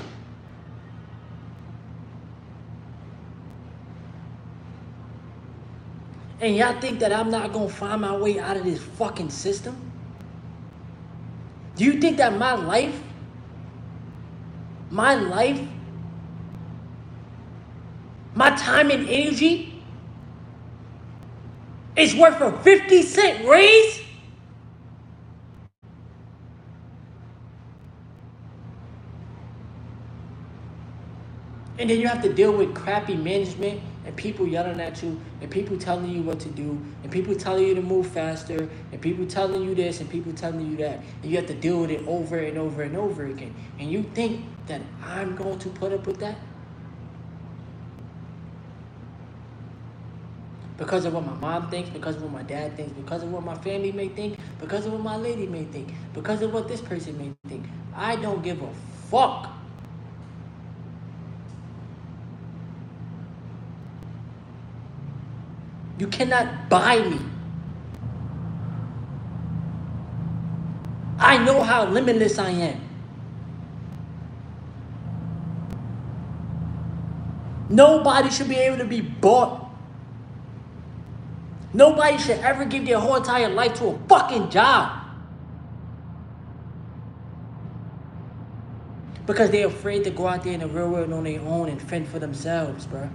And y'all think that I'm not gonna find my way out of this fucking system? Do you think that my life, my time and energy is worth a 50-cent raise? And then you have to deal with crappy management and people yelling at you and people telling you what to do and people telling you to move faster and people telling you this and people telling you that. And you have to deal with it over and over and over again. And you think that I'm going to put up with that? Because of what my mom thinks, because of what my dad thinks, because of what my family may think, because of what my lady may think, because of what this person may think. I don't give a fuck. You cannot buy me. I know how limitless I am. Nobody should be able to be bought. Nobody should ever give their whole entire life to a fucking job. Because they're afraid to go out there in the real world on their own and fend for themselves, bro.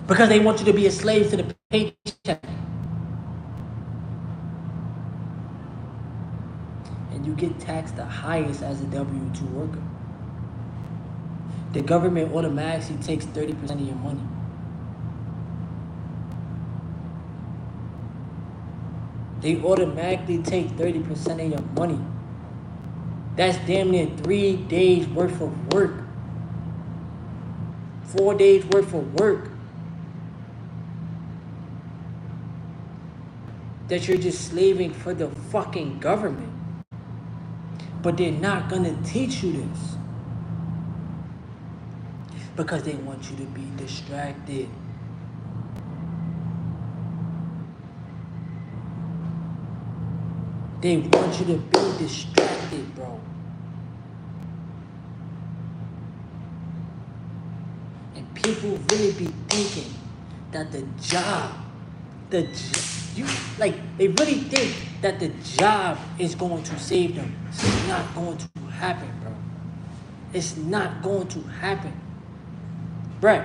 Because they want you to be a slave to the paycheck. And you get taxed the highest as a W-2 worker. The government automatically takes 30% of your money. They automatically take 30% of your money. That's damn near 3 days worth of work. 4 days worth of work. That you're just slaving for the fucking government. But they're not gonna teach you this. Because they want you to be distracted. They want you to be distracted, bro. And people really be thinking that the job, they really think that the job is going to save them. It's not going to happen, bro. It's not going to happen. Right.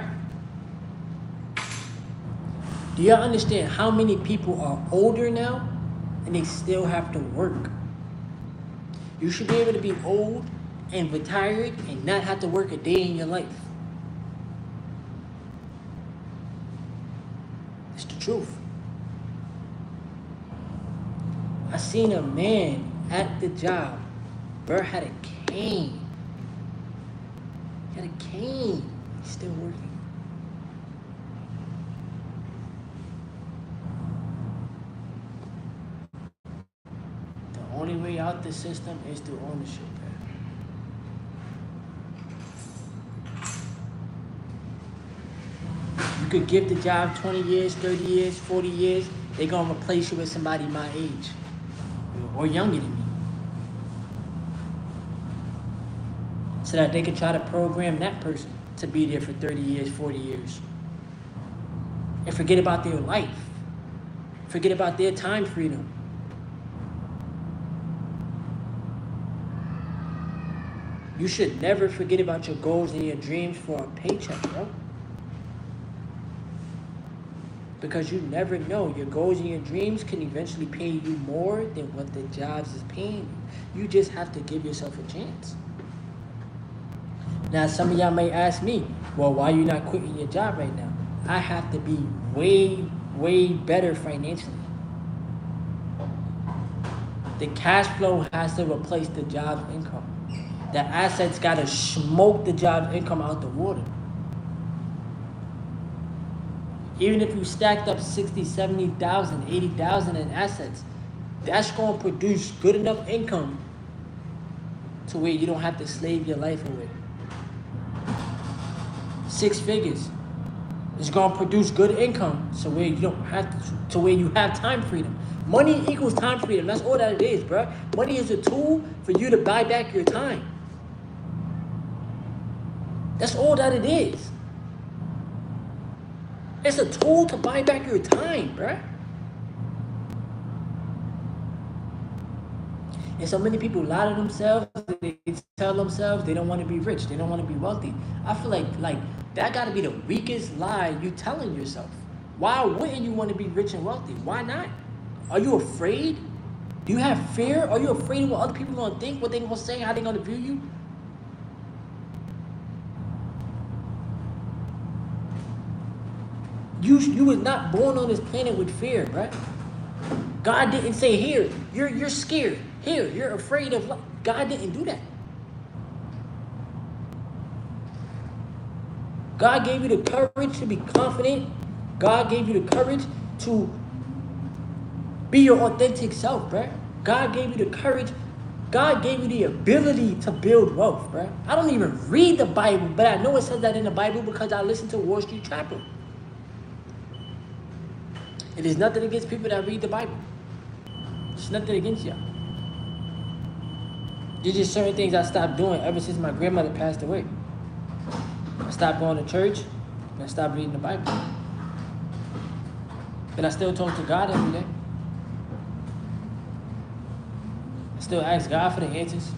Do y'all understand how many people are older now and they still have to work? You should be able to be old and retired and not have to work a day in your life. It's the truth. I seen a man at the job. Bro had a cane. He had a cane. He's still working. The only way out the system is through ownership, man. You could give the job 20 years, 30 years, 40 years, they're gonna replace you with somebody my age or younger than me. So that they can try to program that person to be there for 30 years, 40 years. And forget about their life. Forget about their time freedom. You should never forget about your goals and your dreams for a paycheck, bro. Because you never know. Your goals and your dreams can eventually pay you more than what the jobs is paying you. You just have to give yourself a chance. Now, some of y'all may ask me, well, why are you not quitting your job right now? I have to be way, way better financially. The cash flow has to replace the job's income. The assets got to smoke the job's income out the water. Even if you stacked up 60, 70,000, 80,000 in assets, that's going to produce good enough income to where you don't have to slave your life away. 6 figures. It's going to produce good income so where you don't have to where you have time freedom. Money equals time freedom. That's all that it is, bro. Money is a tool for you to buy back your time. That's all that it is. It's a tool to buy back your time, bruh. And so many people lie to themselves. They tell themselves they don't want to be rich. They don't want to be wealthy. I feel like that got to be the weakest lie you telling yourself. Why wouldn't you want to be rich and wealthy? Why not? Are you afraid? Do you have fear? Are you afraid of what other people are going to think, what they're going to say, how they're going to view you? You was not born on this planet with fear, right? God didn't say, here, you're scared. Here, you're afraid of life. God didn't do that. God gave you the courage to be confident. God gave you the courage to be your authentic self, bruh. God gave you the courage. God gave you the ability to build wealth, bruh. I don't even read the Bible, but I know it says that in the Bible because I listen to Wall Street Trapper. It is nothing against people that read the Bible. It's nothing against y'all. There's just certain things I stopped doing ever since my grandmother passed away. I stopped going to church, and I stopped reading the Bible. But I still talk to God every day. I still ask God for the answers.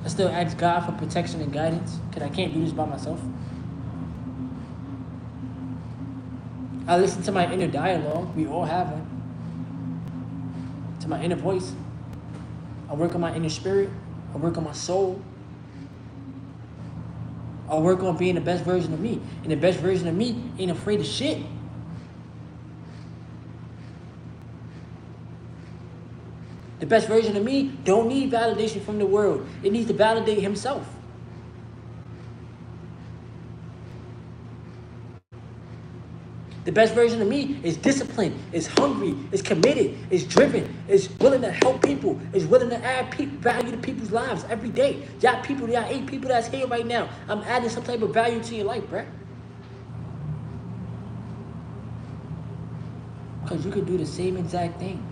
I still ask God for protection and guidance, because I can't do this by myself. I listen to my inner dialogue. We all have one. To my inner voice. I work on my inner spirit. I work on my soul. I work on being the best version of me. And the best version of me ain't afraid of shit. The best version of me don't need validation from the world. It needs to validate himself. The best version of me is disciplined, is hungry, is committed, is driven, is willing to help people, is willing to add value to people's lives every day. Y'all 8 people that's here right now. I'm adding some type of value to your life, bruh. Because you could do the same exact thing.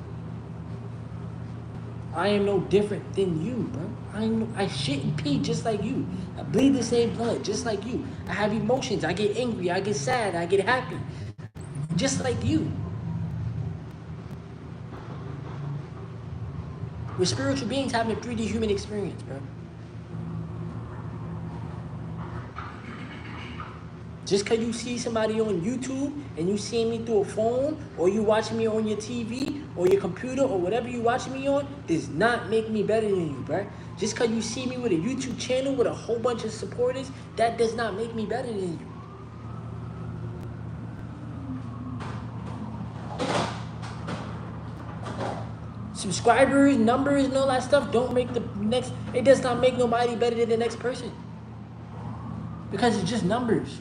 I am no different than you, bro. I shit and pee just like you. I bleed the same blood just like you. I have emotions. I get angry. I get sad. I get happy. Just like you. We're spiritual beings having a 3D human experience, bro. Just because you see somebody on YouTube and you see me through a phone, or you watching me on your TV or your computer or whatever you watching me on, does not make me better than you, bro. Just because you see me with a YouTube channel with a whole bunch of supporters, that does not make me better than you. Subscribers, numbers, and all that stuff don't make the next, it does not make nobody better than the next person. because it's just numbers.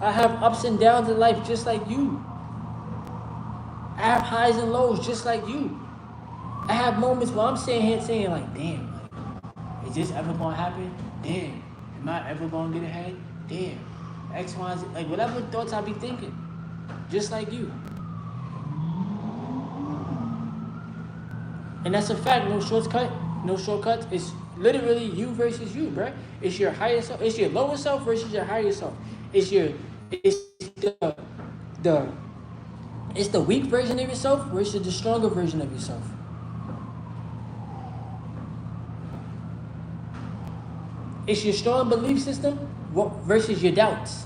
I have ups and downs in life just like you. I have highs and lows just like you. I have moments where I'm sitting here saying like, damn, like, is this ever gonna happen? Damn, am I ever gonna get ahead? Damn, X, Y, Z, like whatever thoughts I be thinking, just like you. And that's a fact. No shortcut. No shortcuts. It's literally you versus you, bruh. It's your higher self. It's your lower self versus your higher self. It's your. It's the. It's the weak version of yourself versus the stronger version of yourself. It's your strong belief system versus your doubts.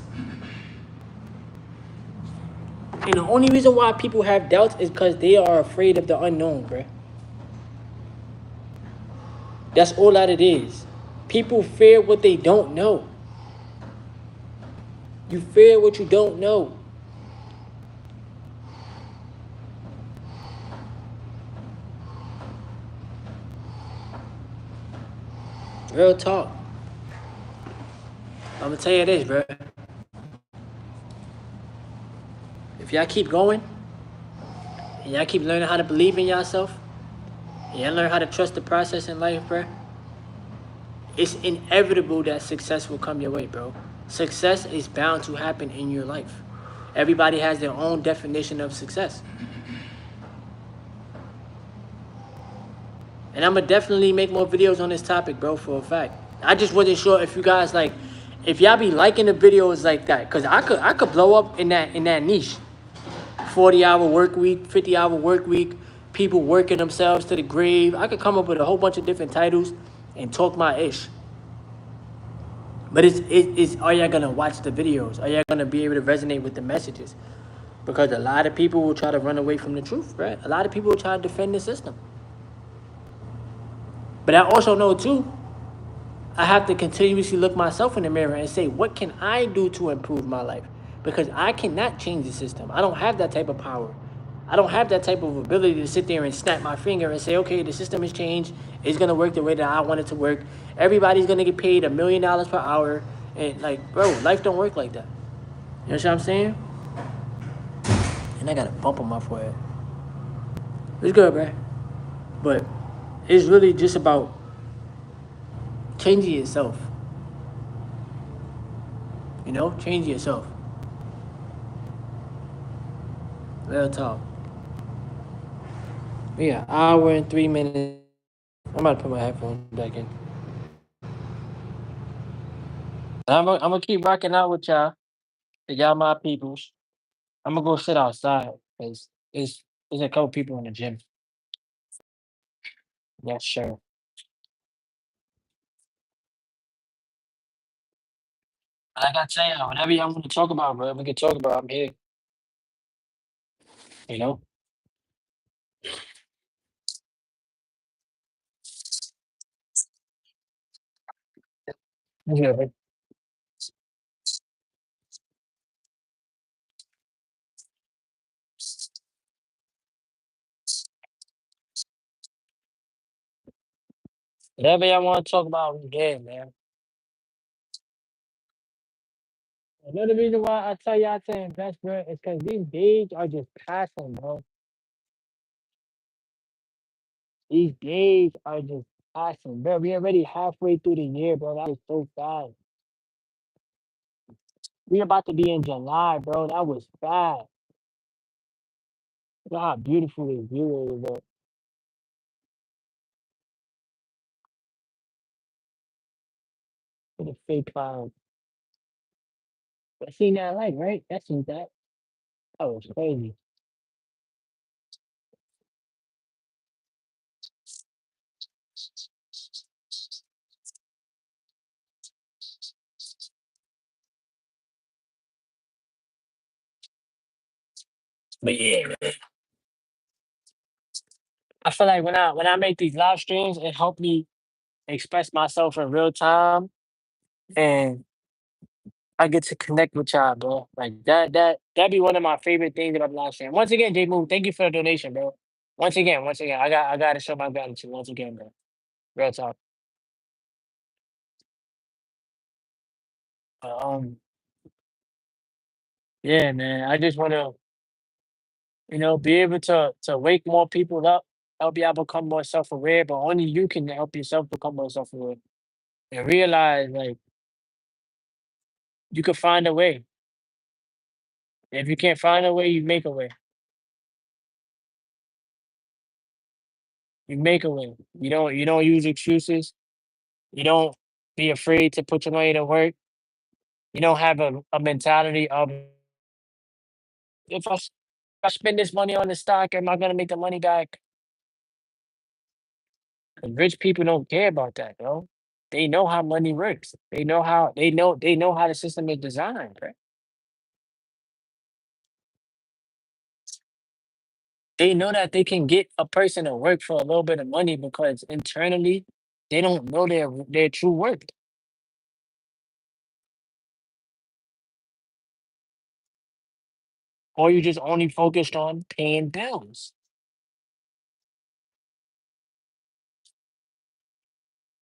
And the only reason why people have doubts is because they are afraid of the unknown, bruh. That's all that it is. People fear what they don't know. You fear what you don't know. Real talk. I'm gonna tell you this, bro. If y'all keep going, and y'all keep learning how to believe in yourself, and y'all learn how to trust the process in life, bro, it's inevitable that success will come your way, bro. Success is bound to happen in your life. Everybody has their own definition of success. And I'm gonna definitely make more videos on this topic, bro, for a fact. I just wasn't sure if you guys like, if y'all be liking the videos like that, cause I could blow up in that niche. 40-hour work week, 50-hour work week, people working themselves to the grave. I could come up with a whole bunch of different titles and talk my ish. But it's are y'all gonna watch the videos? Are y'all gonna be able to resonate with the messages? Because a lot of people will try to run away from the truth, right? A lot of people will try to defend the system. But I also know too, I have to continuously look myself in the mirror and say, what can I do to improve my life? Because I cannot change the system. I don't have that type of power. I don't have that type of ability to sit there and snap my finger and say, okay, the system has changed. It's going to work the way that I want it to work. Everybody's going to get paid $1 million per hour. And like, bro, life don't work like that. You know what I'm saying? And I got a bump on my forehead. It's good, bro. But it's really just about changing yourself. You know, changing yourself. Real talk. Yeah, hour and 3 minutes. I'm about to put my headphones back in. I'm gonna keep rocking out with y'all. Y'all my peoples. I'm gonna go sit outside because there's a couple people in the gym. Yeah, sure. Like I tell y'all, whatever y'all want to talk about, bro, we can talk about. I'm here. You know. Yeah, but whatever y'all want to talk about, we here, man. Another reason why I tell y'all to invest, bro, is because these days are just passing, bro. These days are just passing, bro. We already halfway through the year, bro. That was so fast. We about to be in July, bro. That was fast. Look how beautiful this view is, bro. Look at the fake clouds. I seen that light, right? That seen that. That was crazy. But yeah, man. I feel like when I make these live streams, it helped me express myself in real time, and I get to connect with y'all, bro. Like that be one of my favorite things about live stream. Once again, J Move, thank you for the donation, bro. Once again, I gotta show my gratitude once again, bro. Real talk. Um, yeah, man. I just want to, be able to wake more people up, help y'all become more self aware. But only you can help yourself become more self aware and realize like you could find a way. If you can't find a way, you make a way. You make a way. You don't use excuses. You don't be afraid to put your money to work. You don't have a mentality of if I spend this money on the stock, am I gonna make the money back? And rich people don't care about that, bro. They know how money works. They know how the system is designed, right? They know that they can get a person to work for a little bit of money because internally they don't know their true worth. Or you just only focused on paying bills.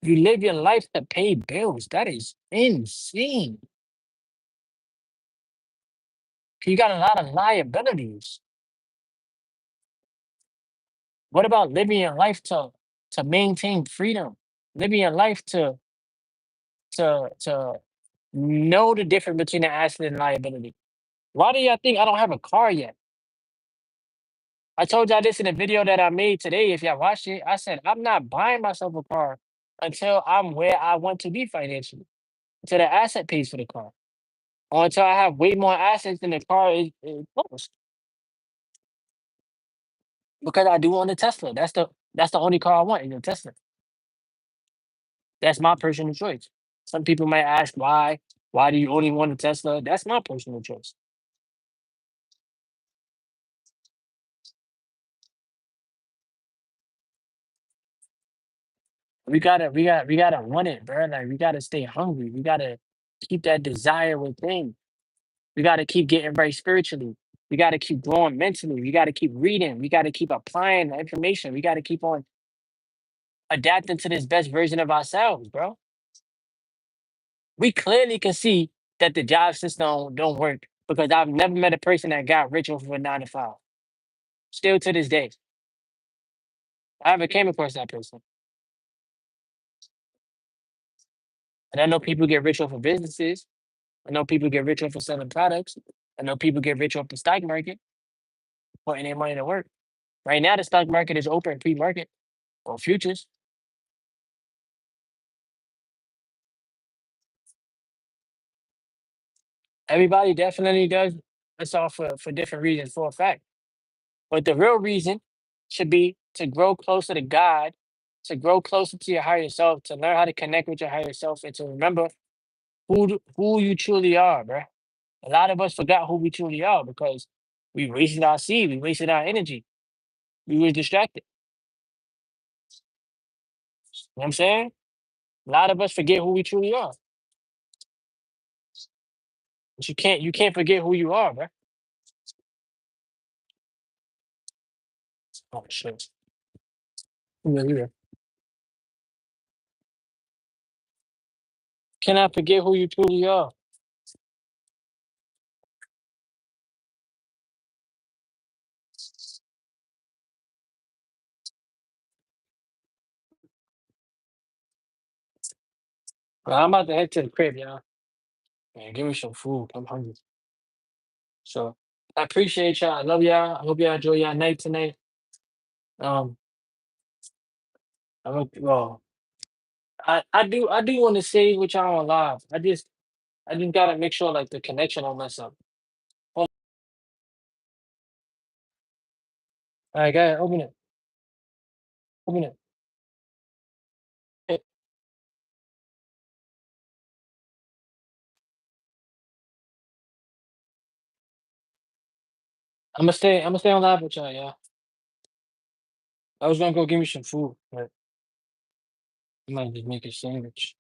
You live your life to pay bills. That is insane. You got a lot of liabilities. What about living your life to maintain freedom? Living your life to know the difference between an asset and liability. Why do y'all think I don't have a car yet? I told y'all this in a video that I made today. If y'all watched it, I said I'm not buying myself a car until I'm where I want to be financially. Until the asset pays for the car. Or until I have way more assets than the car is cost. Because I do own a Tesla. That's the only car I want is a Tesla. That's my personal choice. Some people might ask why. Why do you only want a Tesla? That's my personal choice. We gotta want it, bro. Like we gotta stay hungry. We gotta keep that desire within. We gotta keep getting right spiritually. We gotta keep growing mentally. We gotta keep reading. We gotta keep applying the information. We gotta keep on adapting to this best version of ourselves, bro. We clearly can see that the job system don't work because I've never met a person that got rich off of a 9 to 5. Still to this day, I haven't came across that person. And I know people get rich off of businesses. I know people get rich off of selling products. I know people get rich off the stock market, putting their money to work. Right now, the stock market is open pre-market or futures. Everybody definitely does. That's all for different reasons, for a fact. But the real reason should be to grow closer to God, to grow closer to your higher self, to learn how to connect with your higher self, and to remember who you truly are, bruh. A lot of us forgot who we truly are because we wasted our seed, we wasted our energy, we were distracted. You know what I'm saying? A lot of us forget who we truly are. But you can't forget who you are, bruh. Oh shit. Yeah, yeah. Cannot forget who you truly are. But I'm about to head to the crib, y'all. Man, give me some food. I'm hungry. So I appreciate y'all. I love y'all. I hope y'all enjoy y'all night tonight. Um, well, I do want to say with y'all on live. I just gotta make sure like the connection don't mess up. Hold All right, go ahead, open it. Open it. Hey, I'm gonna stay on live with y'all, y'all. I was gonna go give me some food, but I might just make a sandwich.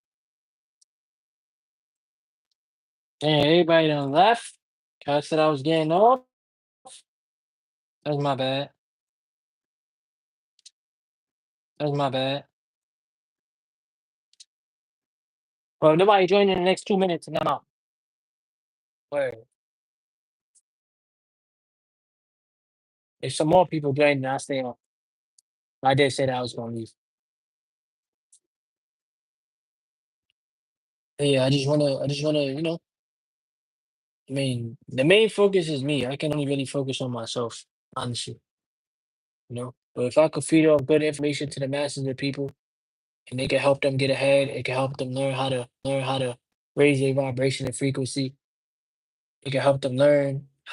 Damn, everybody done left. 'Cause I said I was getting off. That's my bad. That's my bad. Well, if nobody join in the next 2 minutes, and I'm out. Word. If some more people join, then I'll stay on. I did say that I was gonna leave. Yeah, I mean, the main focus is me. I can only really focus on myself, honestly, But if I could feed off good information to the masses of people and it can help them get ahead, it can help them learn how to raise their vibration and frequency. It can help them learn